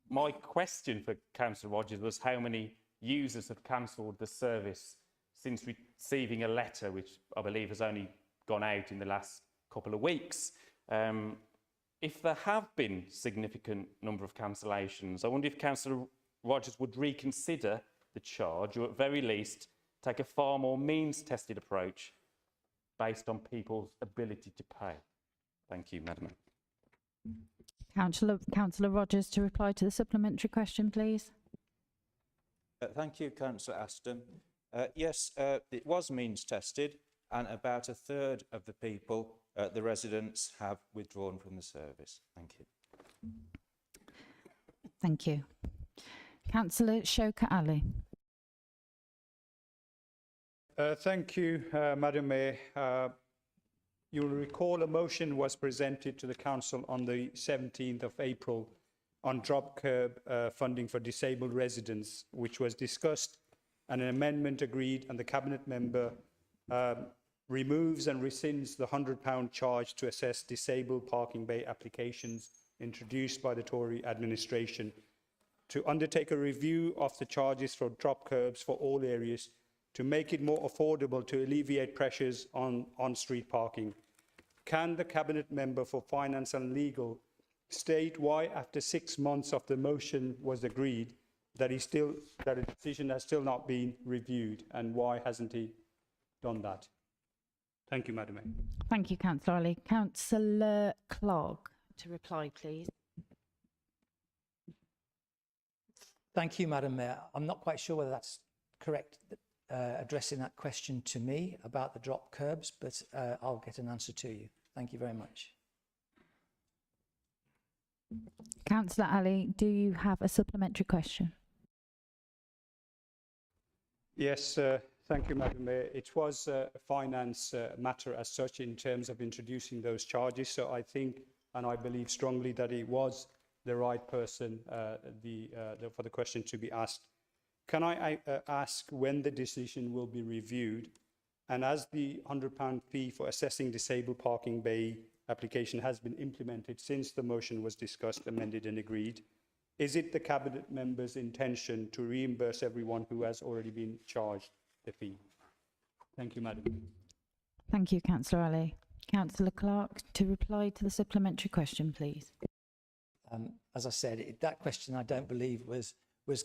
My question for Councillor Rogers was how many users have cancelled the service since receiving a letter, which I believe has only gone out in the last couple of weeks. If there have been significant number of cancellations, I wonder if Councillor Rogers would reconsider the charge, or at very least take a far more means-tested approach based on people's ability to pay. Thank you, Madam Mayor. Councillor Rogers to reply to the supplementary question, please. Thank you, Councillor Aston. Yes, it was means-tested, and about a third of the people, the residents, have withdrawn from the service. Thank you. Thank you. Councillor Shaukat Ali. Thank you, Madam Mayor. You'll recall a motion was presented to the Council on the 17th of April on drop curb funding for disabled residents, which was discussed and an amendment agreed, and the Cabinet member removes and rescinds the £100 charge to assess disabled parking bay applications introduced by the Tory administration, to undertake a review of the charges for drop curbs for all areas to make it more affordable to alleviate pressures on on-street parking. Can the Cabinet member for Finance and Legal state why, after 6 months of the motion was agreed, that a decision has still not been reviewed, and why hasn't he done that? Thank you, Madam Mayor. Thank you, Councillor Ali. Councillor Clark to reply, please. Thank you, Madam Mayor. I'm not quite sure whether that's correct, addressing that question to me about the drop curbs, but I'll get an answer to you. Thank you very much. Councillor Ali, do you have a supplementary question? Yes, thank you, Madam Mayor. It was a finance matter as such in terms of introducing those charges. So I think, and I believe strongly, that it was the right person for the question to be asked. Can I ask when the decision will be reviewed? And as the £100 fee for assessing disabled parking bay application has been implemented since the motion was discussed, amended and agreed, is it the Cabinet member's intention to reimburse everyone who has already been charged the fee? Thank you, Madam. Thank you, Councillor Ali. Councillor Clark to reply to the supplementary question, please. As I said, that question I don't believe was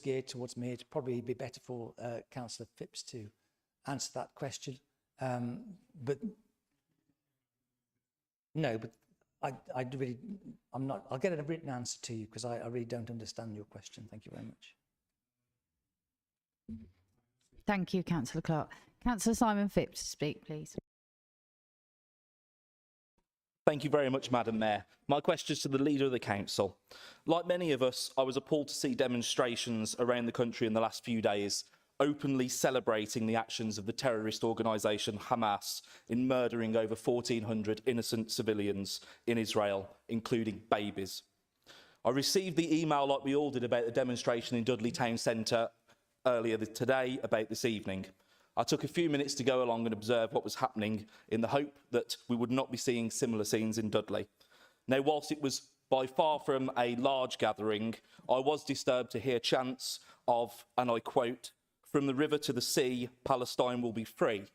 geared towards me. It'd probably be better for Councillor Phipps to answer that question. But no, but I'll get a written answer to you because I really don't understand your question. Thank you very much. Thank you, Councillor Clark. Councillor Simon Phipps to speak, please. Thank you very much, Madam Mayor. My question is to the Leader of the Council. Like many of us, I was appalled to see demonstrations around the country in the last few days openly celebrating the actions of the terrorist organisation Hamas in murdering over 1,400 innocent civilians in Israel, including babies. I received the email, like we all did, about the demonstration in Dudley Town Centre earlier today about this evening. I took a few minutes to go along and observe what was happening in the hope that we would not be seeing similar scenes in Dudley. Now, whilst it was by far from a large gathering, I was disturbed to hear chants of, and I quote, "From the river to the sea, Palestine will be free."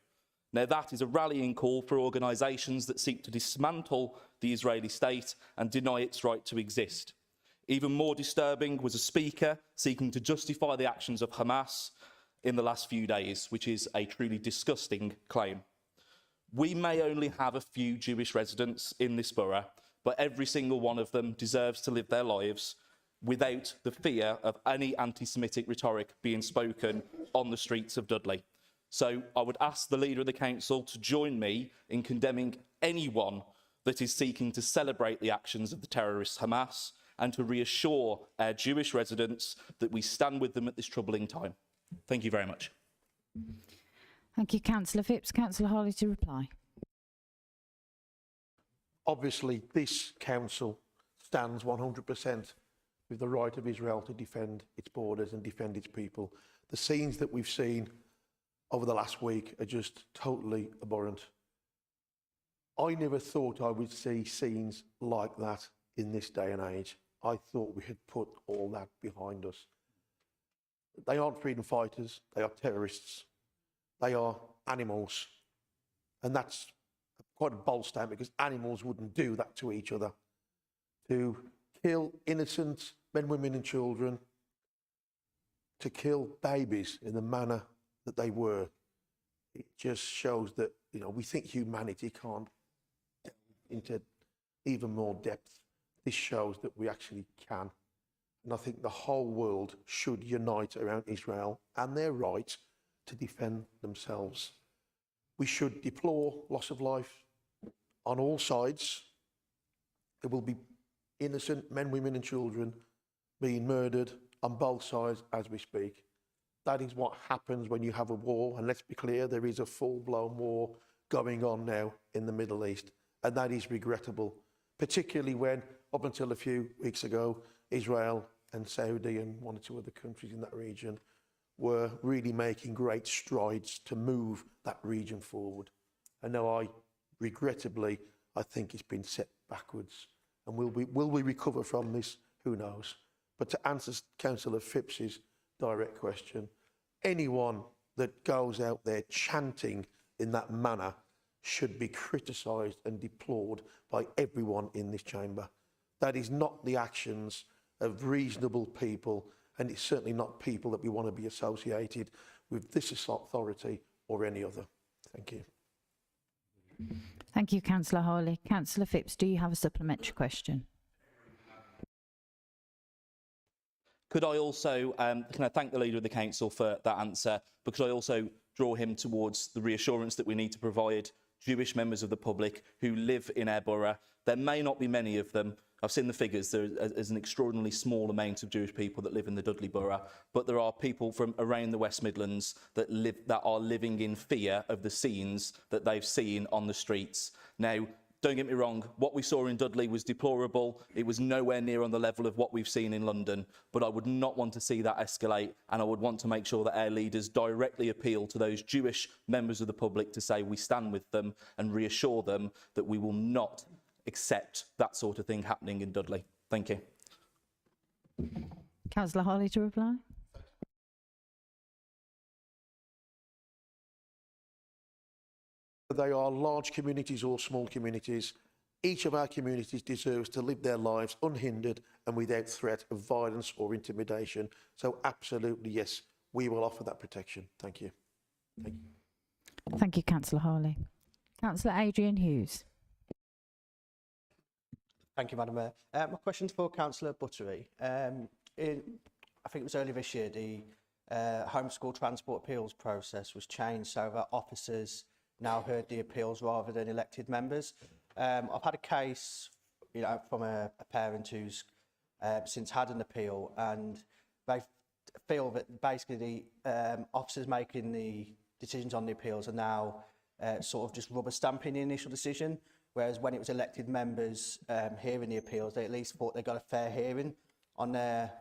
Now, that is a rallying call for organisations that seek to dismantle the Israeli state and deny its right to exist. Even more disturbing was a speaker seeking to justify the actions of Hamas in the last few days, which is a truly disgusting claim. We may only have a few Jewish residents in this borough, but every single one of them deserves to live their lives without the fear of any anti-Semitic rhetoric being spoken on the streets of Dudley. So I would ask the Leader of the Council to join me in condemning anyone that is seeking to celebrate the actions of the terrorist Hamas and to reassure our Jewish residents that we stand with them at this troubling time. Thank you very much. Thank you, Councillor Phipps. Councillor Harley to reply. Obviously, this council stands 100% with the right of Israel to defend its borders and defend its people. The scenes that we've seen over the last week are just totally abhorrent. I never thought I would see scenes like that in this day and age. I thought we had put all that behind us. They aren't freedom fighters, they are terrorists. They are animals. And that's quite a bold statement because animals wouldn't do that to each other. To kill innocent men, women and children, to kill babies in the manner that they were, it just shows that, you know, we think humanity can't delve into even more depth. This shows that we actually can. And I think the whole world should unite around Israel and their right to defend themselves. We should deplore loss of life on all sides. There will be innocent men, women and children being murdered on both sides as we speak. That is what happens when you have a war. And let's be clear, there is a full-blown war going on now in the Middle East. And that is regrettable, particularly when, up until a few weeks ago, Israel and Saudi and one or two other countries in that region were really making great strides to move that region forward. And now regrettably, I think it's been set backwards. And will we recover from this? Who knows? But to answer Councillor Phipps's direct question, anyone that goes out there chanting in that manner should be criticised and deplored by everyone in this chamber. That is not the actions of reasonable people, and it's certainly not people that we want to be associated with this authority or any other. Thank you. Thank you, Councillor Harley. Councillor Phipps, do you have a supplementary question? Could I also, can I thank the Leader of the Council for that answer, but could I also draw him towards the reassurance that we need to provide Jewish members of the public who live in our borough? There may not be many of them. I've seen the figures. There is an extraordinarily small amount of Jewish people that live in the Dudley borough, but there are people from around the West Midlands that are living in fear of the scenes that they've seen on the streets. Now, don't get me wrong, what we saw in Dudley was deplorable. It was nowhere near on the level of what we've seen in London, but I would not want to see that escalate, and I would want to make sure that our leaders directly appeal to those Jewish members of the public to say we stand with them and reassure them that we will not accept that sort of thing happening in Dudley. Thank you. Councillor Harley to reply. They are large communities or small communities. Each of our communities deserves to live their lives unhindered and without threat of violence or intimidation. So absolutely, yes, we will offer that protection. Thank you. Thank you. Thank you, Councillor Harley. Councillor Adrian Hughes. Thank you, Madam Mayor. My question's for Councillor Buttery. I think it was earlier this year, the homeschool transport appeals process was changed so that officers now heard the appeals rather than elected members. I've had a case, from a parent who's since had an appeal, and they feel that basically the officers making the decisions on the appeals are now sort of just rubber stamping the initial decision, whereas when it was elected members hearing the appeals, they at least thought they got a fair hearing on their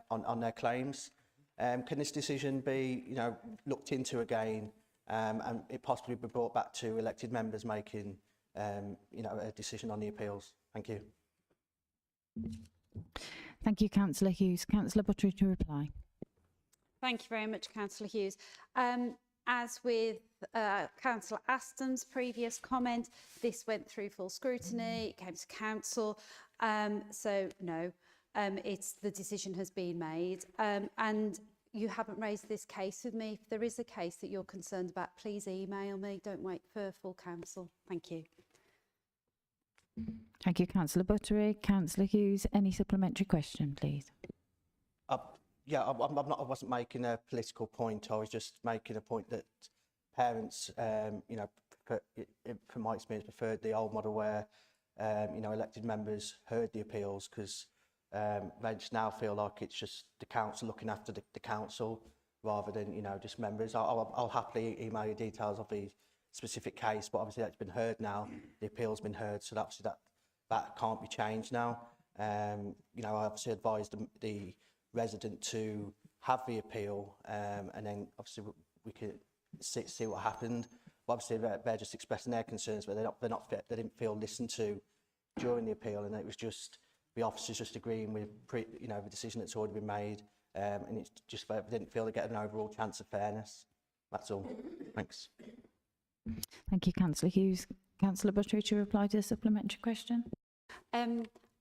claims. Can this decision be, looked into again, and it possibly be brought back to elected members making, a decision on the appeals? Thank you. Thank you, Councillor Hughes. Councillor Buttery to reply. Thank you very much, Councillor Hughes. As with Councillor Aston's previous comment, this went through full scrutiny, it came to council, so no, the decision has been made, and you haven't raised this case with me. If there is a case that you're concerned about, please email me, don't wait for full council. Thank you. Thank you, Councillor Buttery. Councillor Hughes, any supplementary question, please? Yeah, I wasn't making a political point. I was just making a point that parents, from my experience, preferred the old model where, elected members heard the appeals, because they just now feel like it's just the council looking after the council rather than, just members. I'll happily email you details of the specific case, but obviously that's been heard now. The appeal's been heard, so obviously that can't be changed now. I obviously advised the resident to have the appeal, and then obviously we could see what happened. But obviously they're just expressing their concerns, but they didn't feel listened to during the appeal, and it was just the officers just agreeing with the decision that's already been made, and it's just they didn't feel they get an overall chance of fairness. That's all. Thanks. Thank you, Councillor Hughes. Councillor Buttery to reply to the supplementary question.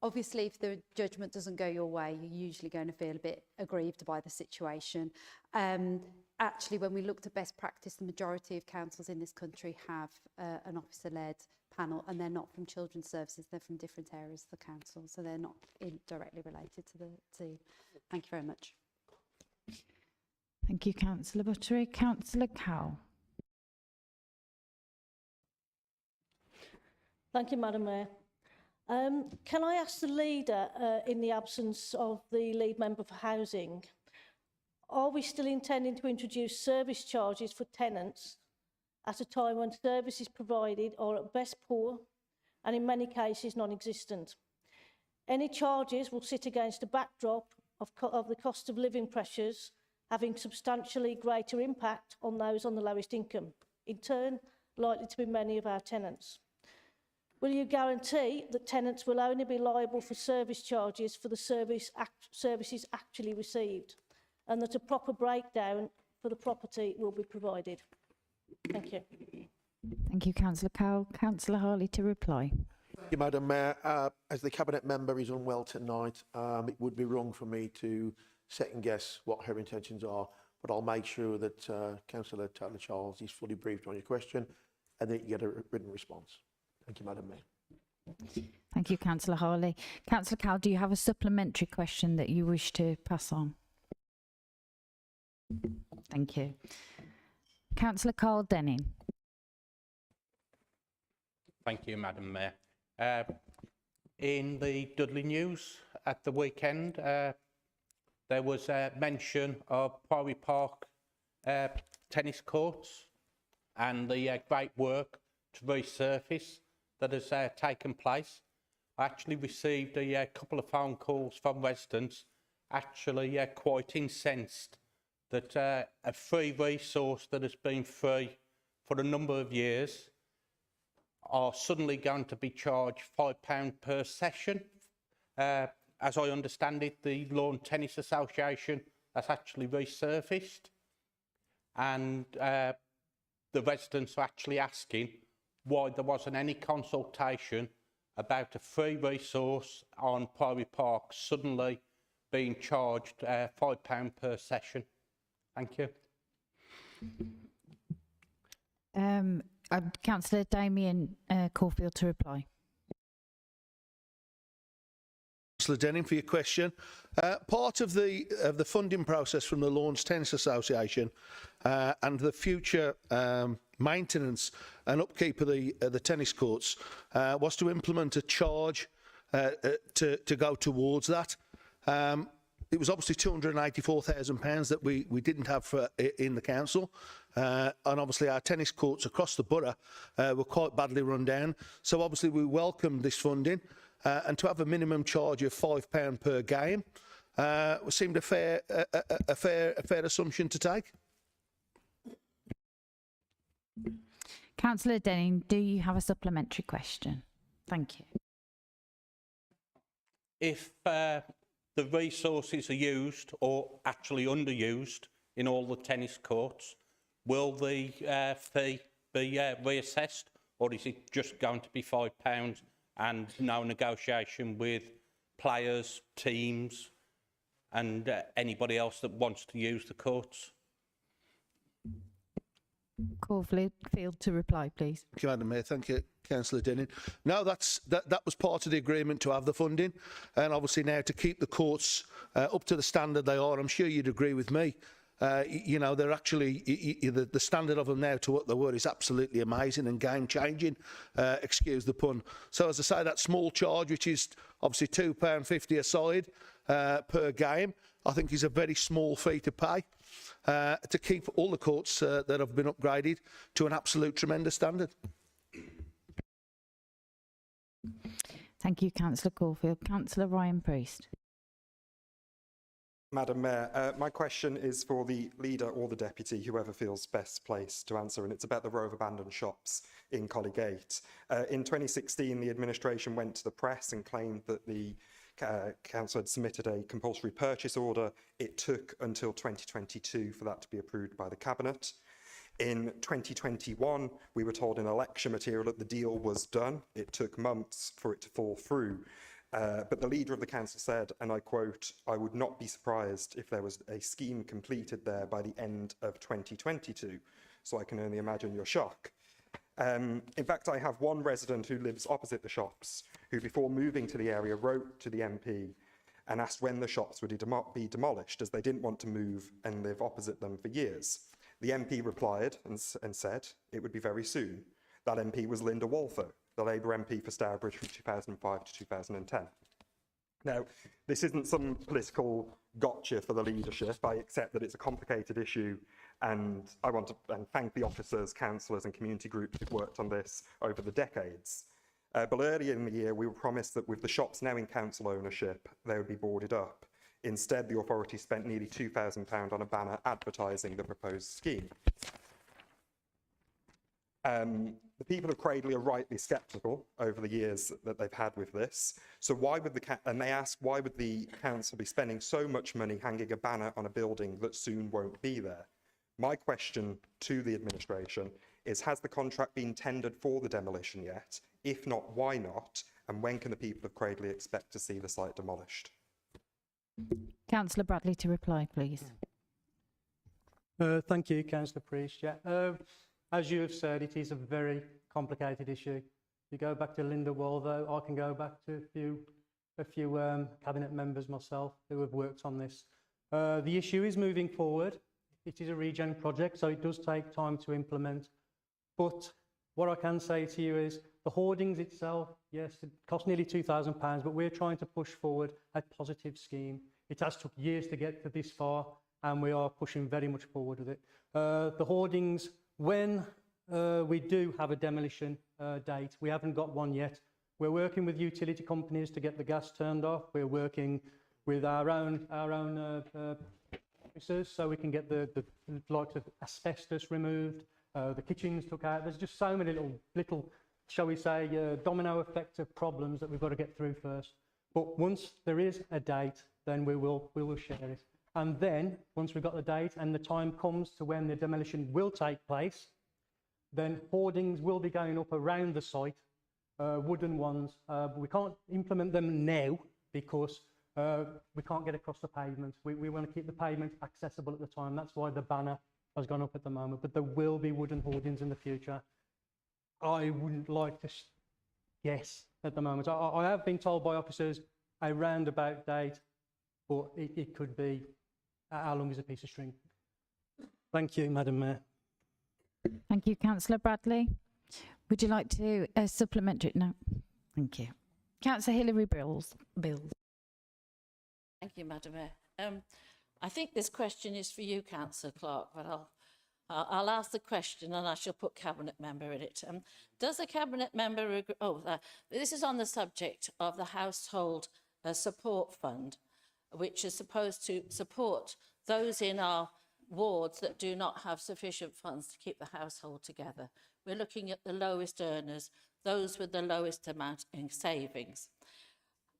Obviously, if the judgment doesn't go your way, you're usually going to feel a bit aggrieved by the situation. Actually, when we looked at best practice, the majority of councils in this country have an officer-led panel, and they're not from children's services, they're from different areas of the council, so they're not directly related to the team. Thank you very much. Thank you, Councillor Buttery. Councillor Cowell. Thank you, Madam Mayor. Can I ask the leader, in the absence of the lead member for housing, are we still intending to introduce service charges for tenants at a time when services provided are at best poor and in many cases non-existent? Any charges will sit against a backdrop of the cost of living pressures having substantially greater impact on those on the lowest income, in turn likely to be many of our tenants. Will you guarantee that tenants will only be liable for service charges for the services actually received, and that a proper breakdown for the property will be provided? Thank you. Thank you, Councillor Cowell. Councillor Harley to reply. Thank you, Madam Mayor. As the Cabinet member is unwell tonight, it would be wrong for me to second guess what her intentions are, but I'll make sure that Councillor Taylor-Charles is fully briefed on your question and that you get a written response. Thank you, Madam Mayor. Thank you, Councillor Harley. Councillor Cowell, do you have a supplementary question that you wish to pass on? Thank you. Councillor Carl Denning. Thank you, Madam Mayor. In the Dudley News at the weekend, there was a mention of Priory Park tennis courts and the great work to resurface that has taken place. I actually received a couple of phone calls from residents actually quite incensed that a free resource that has been free for a number of years are suddenly going to be charged £5 per session. As I understand it, the Lawn Tennis Association has actually resurfaced, and the residents are actually asking why there wasn't any consultation about a free resource on Priory Park suddenly being charged £5 per session. Thank you. Councillor Damien Caulfield to reply. Councillor Denning, for your question. Part of the funding process from the Lawns Tennis Association and the future maintenance and upkeep of the tennis courts was to implement a charge to go towards that. It was obviously £284,000 that we didn't have in the council, and obviously our tennis courts across the borough were quite badly run down. So obviously we welcomed this funding, and to have a minimum charge of £5 per game seemed a fair assumption to take. Councillor Denning, do you have a supplementary question? Thank you. If the resources are used or actually underused in all the tennis courts, will the fee be reassessed, or is it just going to be £5 and no negotiation with players, teams and anybody else that wants to use the courts? Caulfield to reply, please. Thank you, Madam Mayor. Thank you, Councillor Denning. No, that was part of the agreement to have the funding, and obviously now to keep the courts up to the standard they are. I'm sure you'd agree with me. You know, they're actually the standard of them now to what they were is absolutely amazing and game changing. Excuse the pun. So as I say, that small charge, which is obviously £2.50 a side per game, I think is a very small fee to pay to keep all the courts that have been upgraded to an absolute tremendous standard. Thank you, Councillor Caulfield. Councillor Ryan Priest. Madam Mayor, my question is for the leader or the deputy, whoever feels best placed to answer, and it's about the row of abandoned shops in Collegate. In 2016, the administration went to the press and claimed that the council had submitted a compulsory purchase order. It took until 2022 for that to be approved by the Cabinet. In 2021, we were told in election material that the deal was done. It took months for it to fall through. But the leader of the council said, and I quote, "I would not be surprised if there was a scheme completed there by the end of 2022. So I can only imagine your shock. In fact, I have one resident who lives opposite the shops, who before moving to the area wrote to the MP and asked when the shops would be demolished, as they didn't want to move and live opposite them for years. The MP replied and said it would be very soon. That MP was Linda Walther, the Labour MP for Stourbridge from 2005 to 2010. Now, this isn't some political gotcha for the leadership. I accept that it's a complicated issue, and I want to thank the officers, councillors and community groups who've worked on this over the decades. But earlier in the year, we were promised that with the shops now in council ownership, they would be boarded up. Instead, the authority spent nearly £2,000 on a banner advertising the proposed scheme. The people of Cradley are rightly sceptical over the years that they've had with this. So why would they ask, why would the council be spending so much money hanging a banner on a building that soon won't be there? My question to the administration is, has the contract been tendered for the demolition yet? If not, why not? And when can the people of Cradley expect to see the site demolished? Councillor Bradley to reply, please. Thank you, Councillor Priest. Yeah. As you have said, it is a very complicated issue. You go back to Linda Waldo, I can go back to a few cabinet members myself who have worked on this. The issue is moving forward. It is a regen project, so it does take time to implement. But what I can say to you is the hoardings itself, yes, it cost nearly £2,000, but we're trying to push forward a positive scheme. It has took years to get to this far, and we are pushing very much forward with it. The hoardings, when we do have a demolition date, we haven't got one yet. We're working with utility companies to get the gas turned off. We're working with our own officers so we can get the likes of asbestos removed, the kitchens took out. There's just so many little, shall we say, domino effect of problems that we've got to get through first. But once there is a date, then we will share it. And then, once we've got the date and the time comes to when the demolition will take place, then hoardings will be going up around the site, wooden ones. We can't implement them now because we can't get across the pavement. We want to keep the pavement accessible at the time. That's why the banner has gone up at the moment. But there will be wooden hoardings in the future. I wouldn't like to guess at the moment. I have been told by officers a roundabout date, but it could be how long is a piece of string. Thank you, Madam Mayor. Thank you, Councillor Bradley. Would you like to supplement it now? Thank you. Councillor Hilary Bills. Thank you, Madam Mayor. I think this question is for you, Councillor Clark, but I'll ask the question and I shall put Cabinet Member in it. Does the Cabinet Member agree? This is on the subject of the Household Support Fund, which is supposed to support those in our wards that do not have sufficient funds to keep the household together. We're looking at the lowest earners, those with the lowest amount in savings.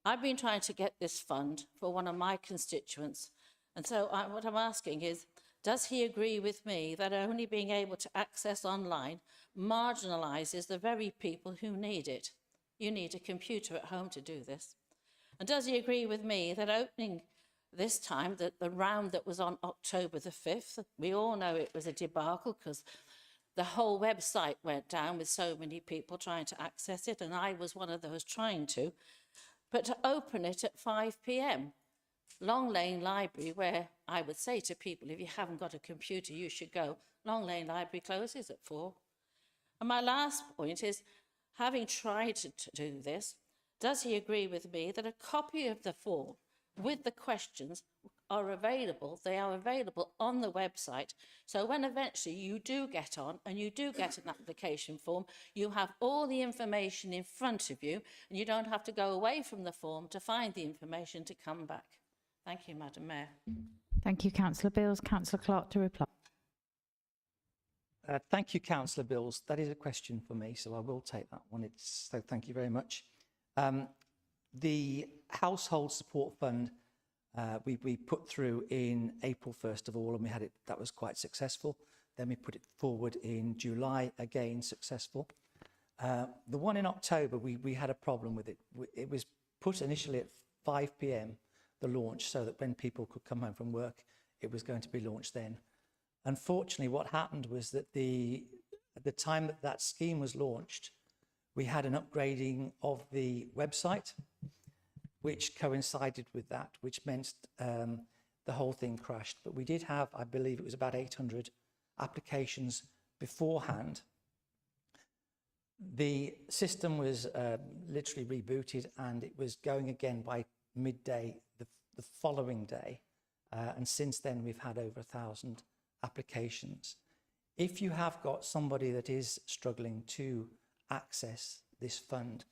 I've been trying to get this fund for one of my constituents, and so what I'm asking is, does he agree with me that only being able to access online marginalises the very people who need it? You need a computer at home to do this. And does he agree with me that opening this time, the round that was on October the 5th, we all know it was a debacle because the whole website went down with so many people trying to access it, and I was one of those trying to. But to open it at 5 p.m, Long Lane Library, where I would say to people, if you haven't got a computer, you should go. Long Lane Library closes at 4. And my last point is, having tried to do this, does he agree with me that a copy of the form with the questions are available? They are available on the website. So when eventually you do get on and you do get an application form, you have all the information in front of you and you don't have to go away from the form to find the information to come back. Thank you, Madam Mayor. Thank you, Councillor Bills. Councillor Clark to reply. Thank you, Councillor Bills. That is a question for me, so I will take that one. So thank you very much. The Household Support Fund we put through in April, first of all, and we had it, that was quite successful. Then we put it forward in July, again successful. The one in October, we had a problem with it. It was put initially at 5 p.m, the launch, so that when people could come home from work, it was going to be launched then. Unfortunately, what happened was that at the time that scheme was launched, we had an upgrading of the website, which coincided with that, which meant the whole thing crashed. But we did have, I believe it was about 800 applications beforehand. The system was literally rebooted and it was going again by midday the following day. And since then, we've had over 1,000 applications. If you have got somebody that is struggling to access this fund,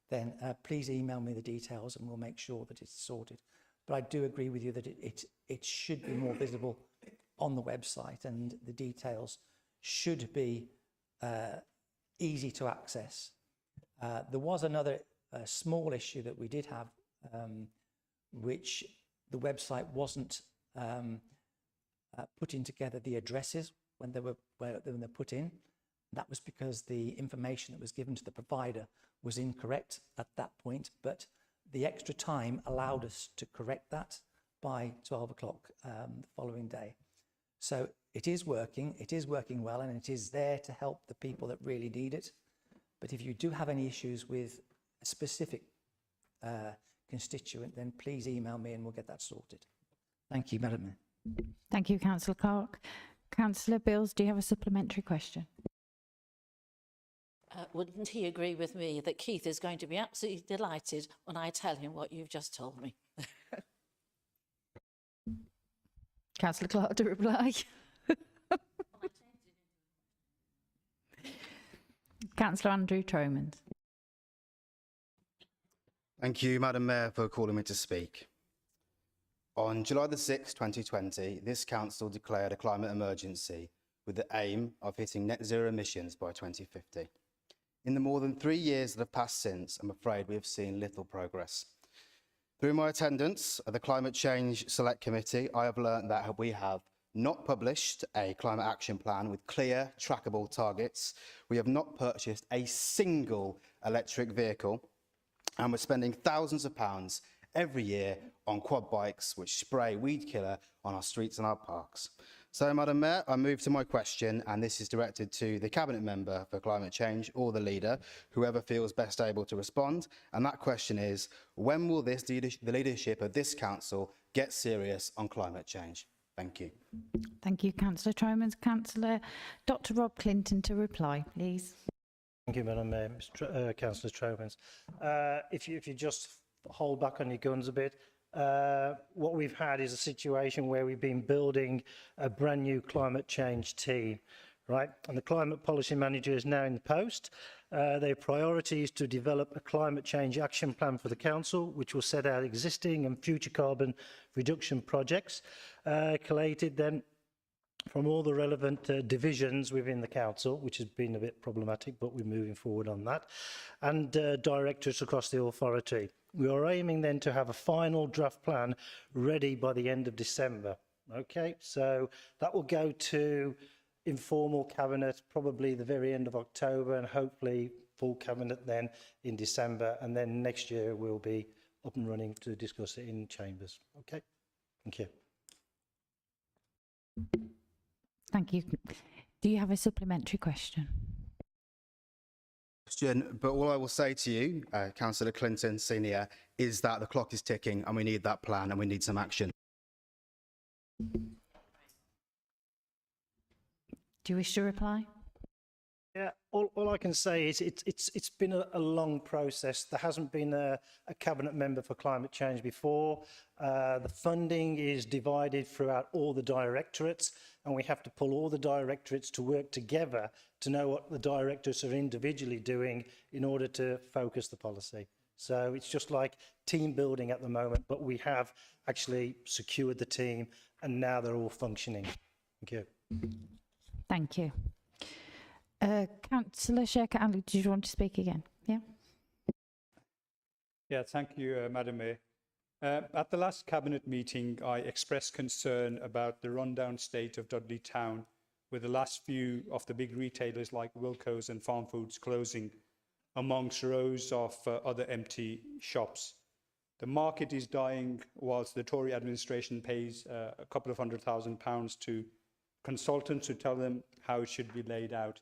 then please email me the details and we'll make sure that it's sorted. but I do agree with you that it should be more visible on the website, and the details should be easy to access. There was another small issue that we did have, which the website wasn't putting together the addresses when they were put in. That was because the information that was given to the provider was incorrect at that point, but the extra time allowed us to correct that by 12 o'clock the following day. So it is working well, and it is there to help the people that really need it. But if you do have any issues with a specific constituent, then please email me and we'll get that sorted. Thank you, Madam Mayor. Thank you, Councillor Clark. Councillor Bills, do you have a supplementary question? Wouldn't he agree with me that Keith is going to be absolutely delighted when I tell him what you've just told me? Councillor Clark to reply. Councillor Andrew Tromans. Thank you, Madam Mayor, for calling me to speak. On July the 6th, 2020, this council declared a climate emergency with the aim of hitting net zero emissions by 2050. In the more than 3 years that have passed since, I'm afraid we have seen little progress. Through my attendance at the Climate Change Select Committee, I have learned that we have not published a climate action plan with clear, trackable targets. We have not purchased a single electric vehicle, and we're spending thousands of pounds every year on quad bikes which spray weed killer on our streets and our parks. So, Madam Mayor, I move to my question, and this is directed to the Cabinet Member for Climate Change or the Leader, whoever feels best able to respond. And that question is, when will the leadership of this council get serious on climate change? Thank you. Thank you, Councillor Tromans. Councillor Dr Rob Clinton to reply, please. Thank you, Madam Mayor. Councillor Tromans. If you just hold back on your guns a bit, what we've had is a situation where we've been building a brand new climate change team, right? And the climate policy manager is now in the post. Their priority is to develop a climate change action plan for the council, which will set out existing and future carbon reduction projects, collated then from all the relevant divisions within the council, which has been a bit problematic, but we're moving forward on that, and directors across the authority. We are aiming then to have a final draft plan ready by the end of December. Okay, so that will go to informal cabinet probably the very end of October, and hopefully full cabinet then in December, and then next year we'll be up and running to discuss it in chambers. Okay, thank you. Thank you. Do you have a supplementary question? But all I will say to you, Councillor Clinton Senior, is that the clock is ticking and we need that plan and we need some action. Do you wish to reply? Yeah, all I can say is it's been a long process. There hasn't been a cabinet member for climate change before. The funding is divided throughout all the directorates, and we have to pull all the directorates to work together to know what the directorates are individually doing in order to focus the policy. So it's just like team building at the moment, but we have actually secured the team and now they're all functioning. Thank you. Thank you. Councillor Shekhar Ali, did you want to speak again? Yeah. Yeah, thank you, Madam Mayor. At the last Cabinet meeting, I expressed concern about the rundown state of Dudley Town, with the last few of the big retailers like Wilko's and Farm Foods closing, amongst rows of other empty shops. The market is dying whilst the Tory administration pays a couple of £100,000 to consultants to tell them how it should be laid out.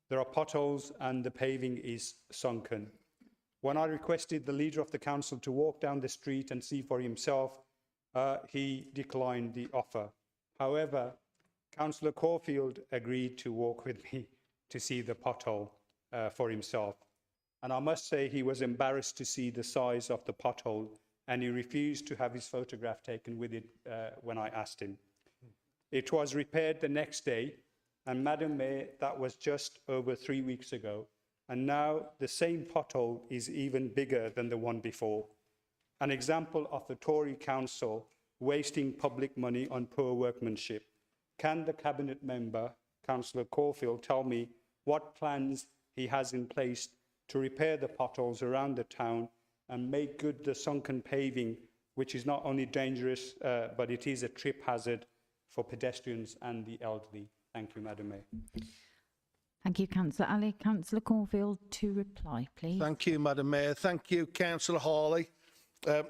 There are potholes and the paving is sunken. When I requested the leader of the council to walk down the street and see for himself, he declined the offer. However, Councillor Caulfield agreed to walk with me to see the pothole for himself. And I must say he was embarrassed to see the size of the pothole, and he refused to have his photograph taken with it when I asked him. It was repaired the next day, and Madam Mayor, that was just over 3 weeks ago. And now the same pothole is even bigger than the one before. an example of the Tory council wasting public money on poor workmanship. Can the cabinet member, Councillor Caulfield, tell me what plans he has in place to repair the potholes around the town and make good the sunken paving, which is not only dangerous, but it is a trip hazard for pedestrians and the elderly? Thank you, Madam Mayor. Thank you, Councillor Ali. Councillor Caulfield to reply, please. Thank you, Madam Mayor. Thank you, Councillor Hawley.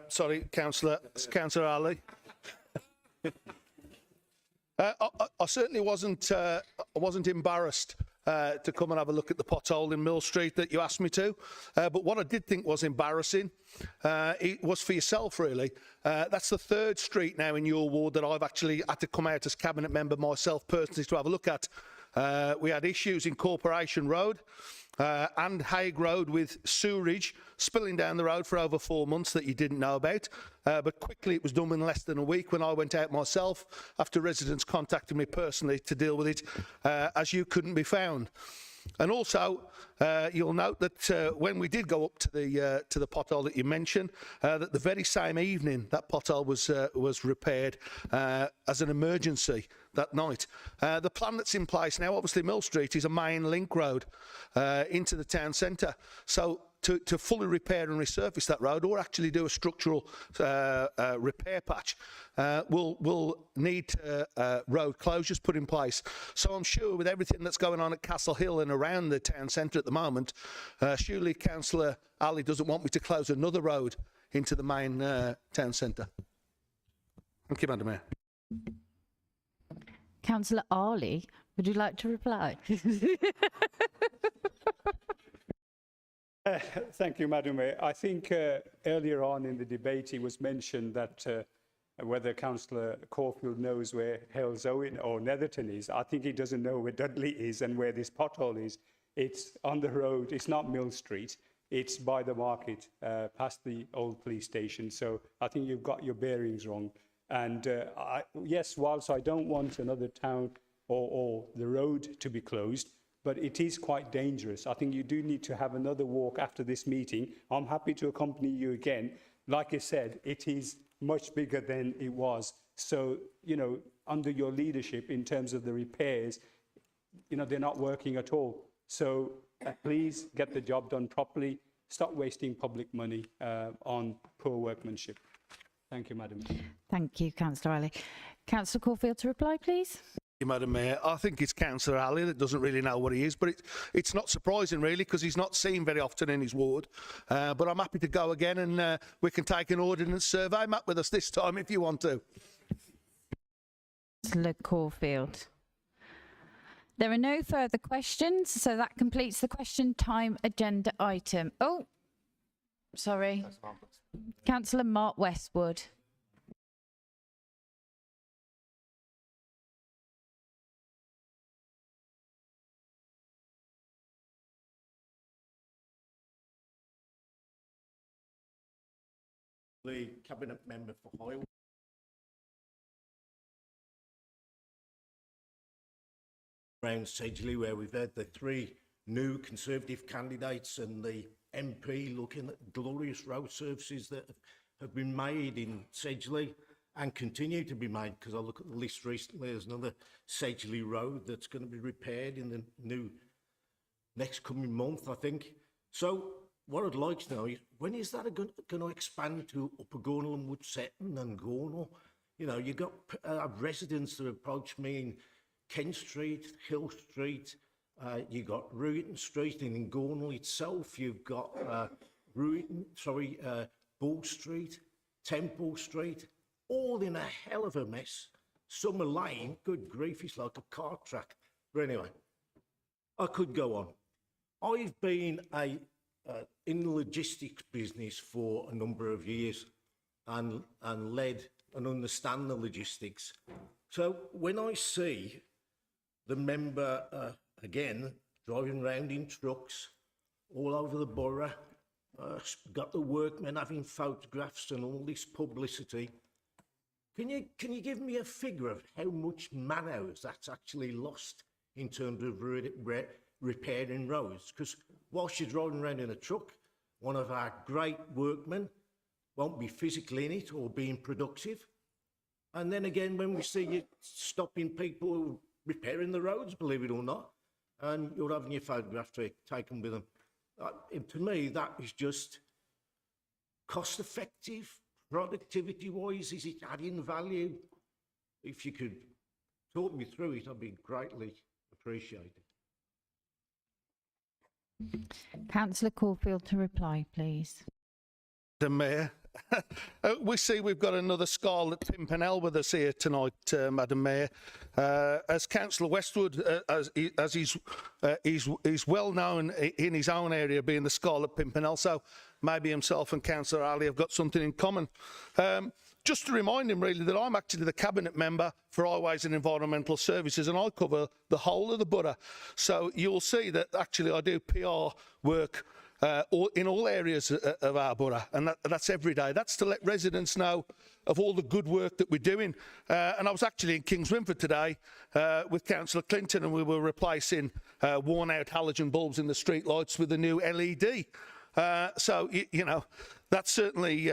Sorry, Councillor Ali. I certainly wasn't embarrassed to come and have a look at the pothole in Mill Street that you asked me to. But what I did think was embarrassing, it was for yourself, really. That's the third street now in your ward that I've actually had to come out as cabinet member myself personally to have a look at. We had issues in Corporation Road and Hague Road with sewerage spilling down the road for over 4 months that you didn't know about. But quickly it was done in less than a week when I went out myself after residents contacted me personally to deal with it, as you couldn't be found. And also, you'll note that when we did go up to the pothole that you mentioned, that the very same evening that pothole was repaired as an emergency that night. The plan that's in place now, obviously Mill Street is a main link road into the town centre. So to fully repair and resurface that road, or actually do a structural repair patch, will need road closures put in place. So I'm sure with everything that's going on at Castle Hill and around the town centre at the moment, surely Councillor Ali doesn't want me to close another road into the main town centre. Thank you, Madam Mayor. Councillor Ali, would you like to reply? Thank you, Madam Mayor. I think earlier on in the debate it was mentioned that whether Councillor Caulfield knows where Hales Owen or Netherton is. I think he doesn't know where Dudley is and where this pothole is. It's on the road. It's not Mill Street. It's by the market, past the old police station. So I think you've got your bearings wrong. And yes, whilst I don't want another town or the road to be closed, but it is quite dangerous. I think you do need to have another walk after this meeting. I'm happy to accompany you again. Like I said, it is much bigger than it was. So, you know, under your leadership in terms of the repairs, you know, they're not working at all. So please get the job done properly. Stop wasting public money on poor workmanship. Thank you, Madam Mayor. Thank you, Councillor Ali. Councillor Caulfield to reply, please. You, Madam Mayor. I think it's Councillor Ali that doesn't really know what he is, but it's not surprising really because he's not seen very often in his ward. But I'm happy to go again and we can take an ordnance survey map with us this time if you want to. Councillor Caulfield. There are no further questions, so that completes the question time agenda item. Oh, sorry. Councillor Mark Westwood. The cabinet member for Hoyle. Around Sedgley, where we've had the 3 new Conservative candidates and the MP looking at glorious road services that have been made in Sedgley and continue to be made, because I look at the list recently, there's another Sedgley road that's going to be repaired in the next coming month, I think. So what I'd like to know is, when is that going to expand to Upper Gornal and Woodsetton and Gornal? You know, you've got residents that approach me in Kent Street, Hill Street, you've got Rueton Street, and in Gornal itself, you've got Bull Street, Temple Street, all in a hell of a mess. Summer Lane, good grief, it's like a car track. But anyway, I could go on. I've been in the logistics business for a number of years and led and understand the logistics. So when I see the member, again, driving around in trucks all over the borough, got the workmen having photographs and all this publicity, can you give me a figure of how much man-hours that's actually lost in terms of repairing roads? Because whilst you're driving around in a truck, one of our great workmen won't be physically in it or being productive. And then again, when we see you stopping people repairing the roads, believe it or not, and you're having your photograph taken with them. To me, that is just cost-effective, productivity-wise. Is it adding value? If you could talk me through it, I'd be greatly appreciated. Councillor Caulfield to reply, please. Madam Mayor, we see we've got another Scarlet Pimpernel with us here tonight, Madam Mayor. As Councillor Westwood, as he's well known in his own area being the Scarlet Pimpernel, so maybe himself and Councillor Ali have got something in common. Just to remind him really that I'm actually the Cabinet Member for Highways and Environmental Services, and I cover the whole of the borough. So you'll see that actually I do PR work in all areas of our borough, and that's every day. That's to let residents know of all the good work that we're doing. And I was actually in Kings Winford today with Councillor Clinton, and we were replacing worn-out halogen bulbs in the street lights with a new LED. So you know, that certainly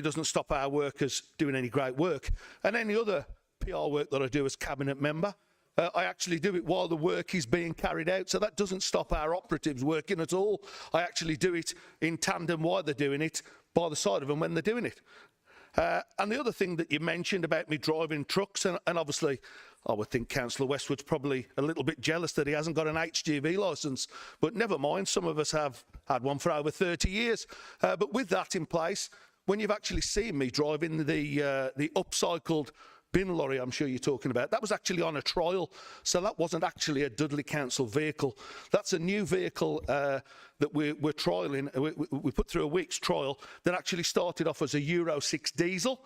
doesn't stop our workers doing any great work. And any other PR work that I do as Cabinet Member, I actually do it while the work is being carried out, so that doesn't stop our operatives working at all. I actually do it in tandem while they're doing it, by the side of them when they're doing it. And the other thing that you mentioned about me driving trucks, and obviously I would think Councillor Westwood's probably a little bit jealous that he hasn't got an HGV licence, but never mind, some of us have had one for over 30 years. But with that in place, when you've actually seen me driving the upcycled bin lorry I'm sure you're talking about, that was actually on a trial, so that wasn't actually a Dudley Council vehicle. That's a new vehicle that we're trialling. We put through a week's trial that actually started off as a Euro 6 diesel,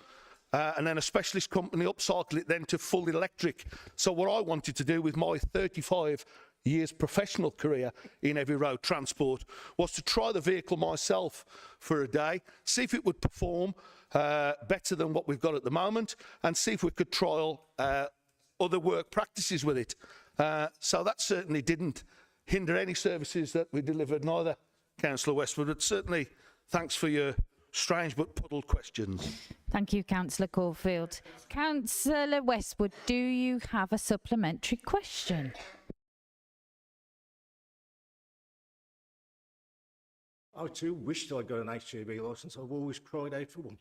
and then a specialist company upcycled it then to full electric. So what I wanted to do with my 35 years professional career in heavy road transport was to try the vehicle myself for a day, see if it would perform better than what we've got at the moment, and see if we could trial other work practices with it. So that certainly didn't hinder any services that we delivered, neither, Councillor Westwood. But certainly thanks for your strange but puddled questions. Thank you, Councillor Caulfield. Councillor Westwood, do you have a supplementary question? I too wished I'd got an HGV licence. I've always cried out for one.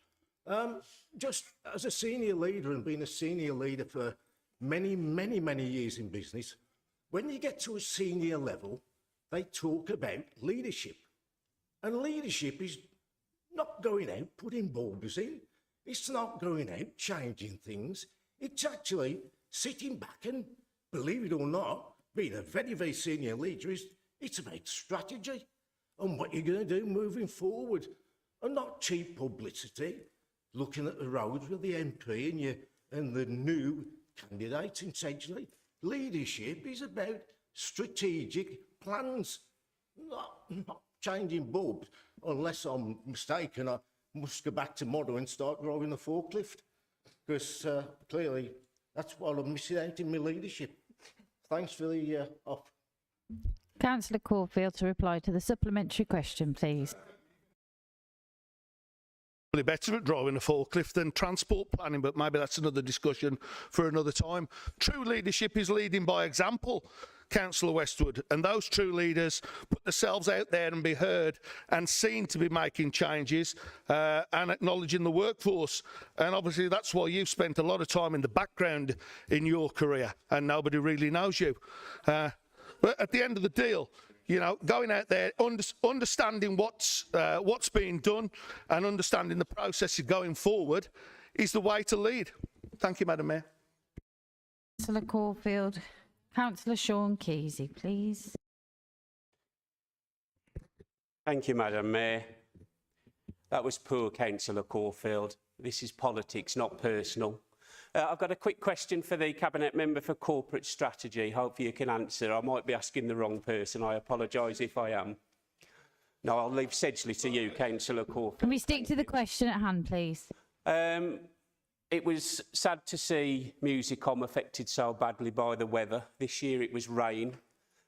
Just as a senior leader and being a senior leader for many, many, many years in business, when you get to a senior level, they talk about leadership. And leadership is not going out putting bulbs in. It's not going out changing things. It's actually sitting back and, believe it or not, being a very, very senior leader, it's about strategy and what you're going to do moving forward, and not cheap publicity, looking at the roads with the MP and the new candidates essentially. Leadership is about strategic plans, not changing bulbs. Unless I'm mistaken, I must go back tomorrow and start driving the forklift, because clearly that's what I'm missing out in my leadership. Thanks for the offer. Councillor Caulfield to reply to the supplementary question, please. Probably better at driving a forklift than transport planning, but maybe that's another discussion for another time. True leadership is leading by example, Councillor Westwood, and those true leaders put themselves out there and be heard and seen to be making changes and acknowledging the workforce. And obviously that's why you've spent a lot of time in the background in your career and nobody really knows you. But at the end of the deal, you know, going out there, understanding what's being done and understanding the process of going forward is the way to lead. Thank you, Madam Mayor. Councillor Caulfield. Councillor Sean Kesey, please. Thank you, Madam Mayor. That was poor, Councillor Caulfield. This is politics, not personal. I've got a quick question for the Cabinet Member for Corporate Strategy. Hopefully you can answer. I might be asking the wrong person. I apologise if I am. No, I'll leave Sedgley to you, Councillor Caulfield. Can we stick to the question at hand, please? It was sad to see Musicom affected so badly by the weather. This year it was rain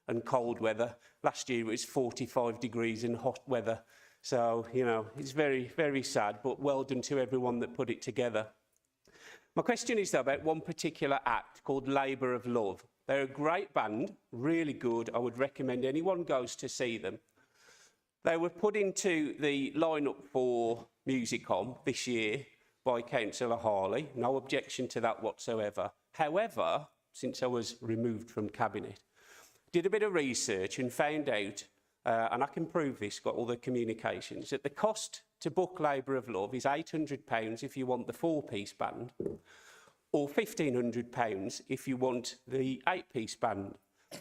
and cold weather. Last year it was 45 degrees in hot weather. So, you know, it's very, very sad, but well done to everyone that put it together. My question is, though, about one particular act called Labour of Love. They're a great band, really good. I would recommend anyone goes to see them. They were put into the lineup for Musicom this year by Councillor Harley. No objection to that whatsoever. However, since I was removed from Cabinet, did a bit of research and found out, and I can prove this, got all the communications, that the cost to book Labour of Love is £800 if you want the 4-piece band, or £1,500 if you want the 8-piece band.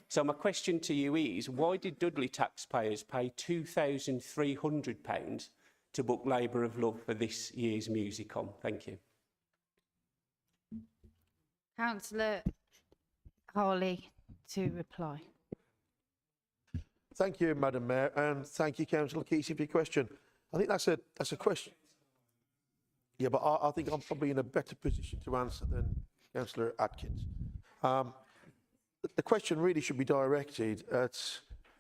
So my question to you is, why did Dudley taxpayers pay £2,300 to book Labour of Love for this year's Musicom? Thank you. Councillor Harley to reply. Thank you, Madam Mayor, and thank you, Councillor Kesey, for your question. I think that's a question. Yeah, but I think I'm probably in a better position to answer than Councillor Atkins. The question really should be directed at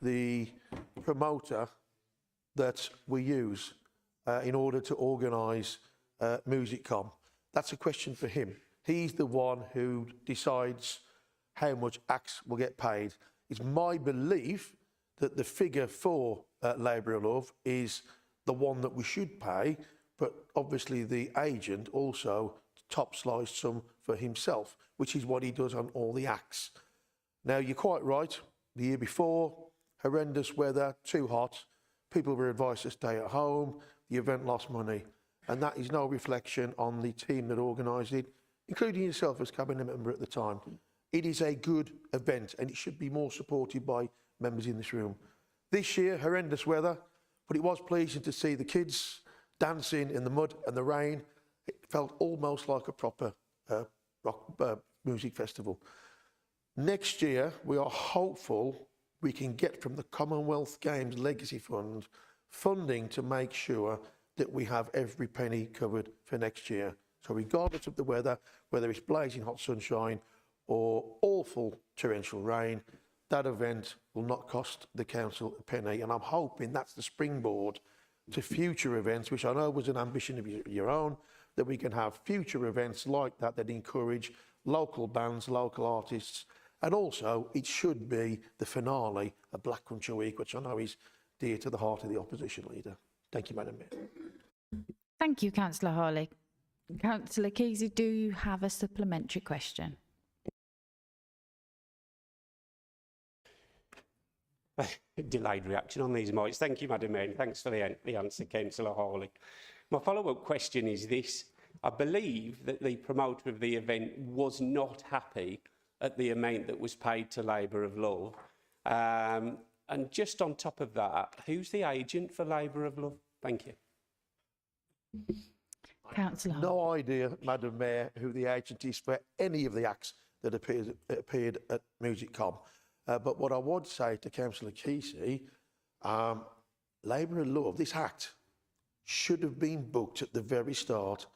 the promoter that we use in order to organise Musicom. That's a question for him. He's the one who decides how much acts will get paid. It's my belief that the figure for Labour of Love is the one that we should pay, but obviously the agent also top sliced some for himself, which is what he does on all the acts. Now, you're quite right. The year before, horrendous weather, too hot. People were advised to stay at home. The event lost money. And that is no reflection on the team that organised it, including yourself as Cabinet member at the time. It is a good event and it should be more supported by members in this room. This year, horrendous weather, but it was pleasing to see the kids dancing in the mud and the rain. It felt almost like a proper rock music festival. Next year, we are hopeful we can get from the Commonwealth Games Legacy Fund funding to make sure that we have every penny covered for next year. So regardless of the weather, whether it's blazing hot sunshine or awful torrential rain, that event will not cost the council a penny. And I'm hoping that's the springboard to future events, which I know was an ambition of your own, that we can have future events like that that encourage local bands, local artists. And also, it should be the finale of Black Country Week, which I know is dear to the heart of the opposition leader. Thank you, Madam Mayor. Thank you, Councillor Harley. Councillor Kesey, do you have a supplementary question? Delayed reaction on these mics. Thank you, Madam Mayor, and thanks for the answer, Councillor Harley. My follow-up question is this. I believe that the promoter of the event was not happy at the amount that was paid to Labour of Love. And just on top of that, who's the agent for Labour of Love? Thank you. Councillor Harley. No idea, Madam Mayor, who the agent is for any of the acts that appeared at Musicom. But what I would say to Councillor Kesey, Labour of Love, this act should have been booked at the very start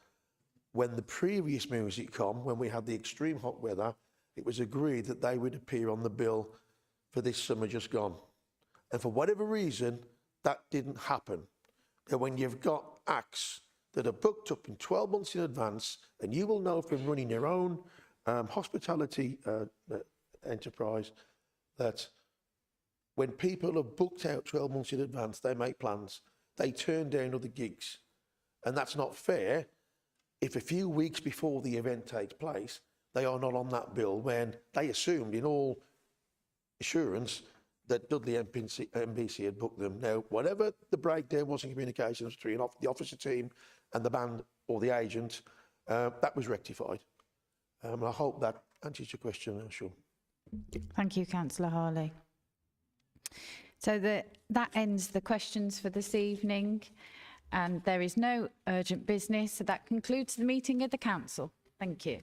when the previous Musicom, when we had the extreme hot weather, it was agreed that they would appear on the bill for this summer just gone. And for whatever reason, that didn't happen. And when you've got acts that are booked up in 12 months in advance, and you will know from running your own hospitality enterprise that when people are booked out 12 months in advance, they make plans, they turn down other gigs. And that's not fair if a few weeks before the event takes place, they are not on that bill when they assumed in all assurance that Dudley MBC had booked them. Now, whatever the breakdown was in communications between the officer team and the band or the agent, that was rectified. I hope that answers your question, Sean. Thank you, Councillor Harley. So that ends the questions for this evening, and there is no urgent business, so that concludes the meeting of the council. Thank you.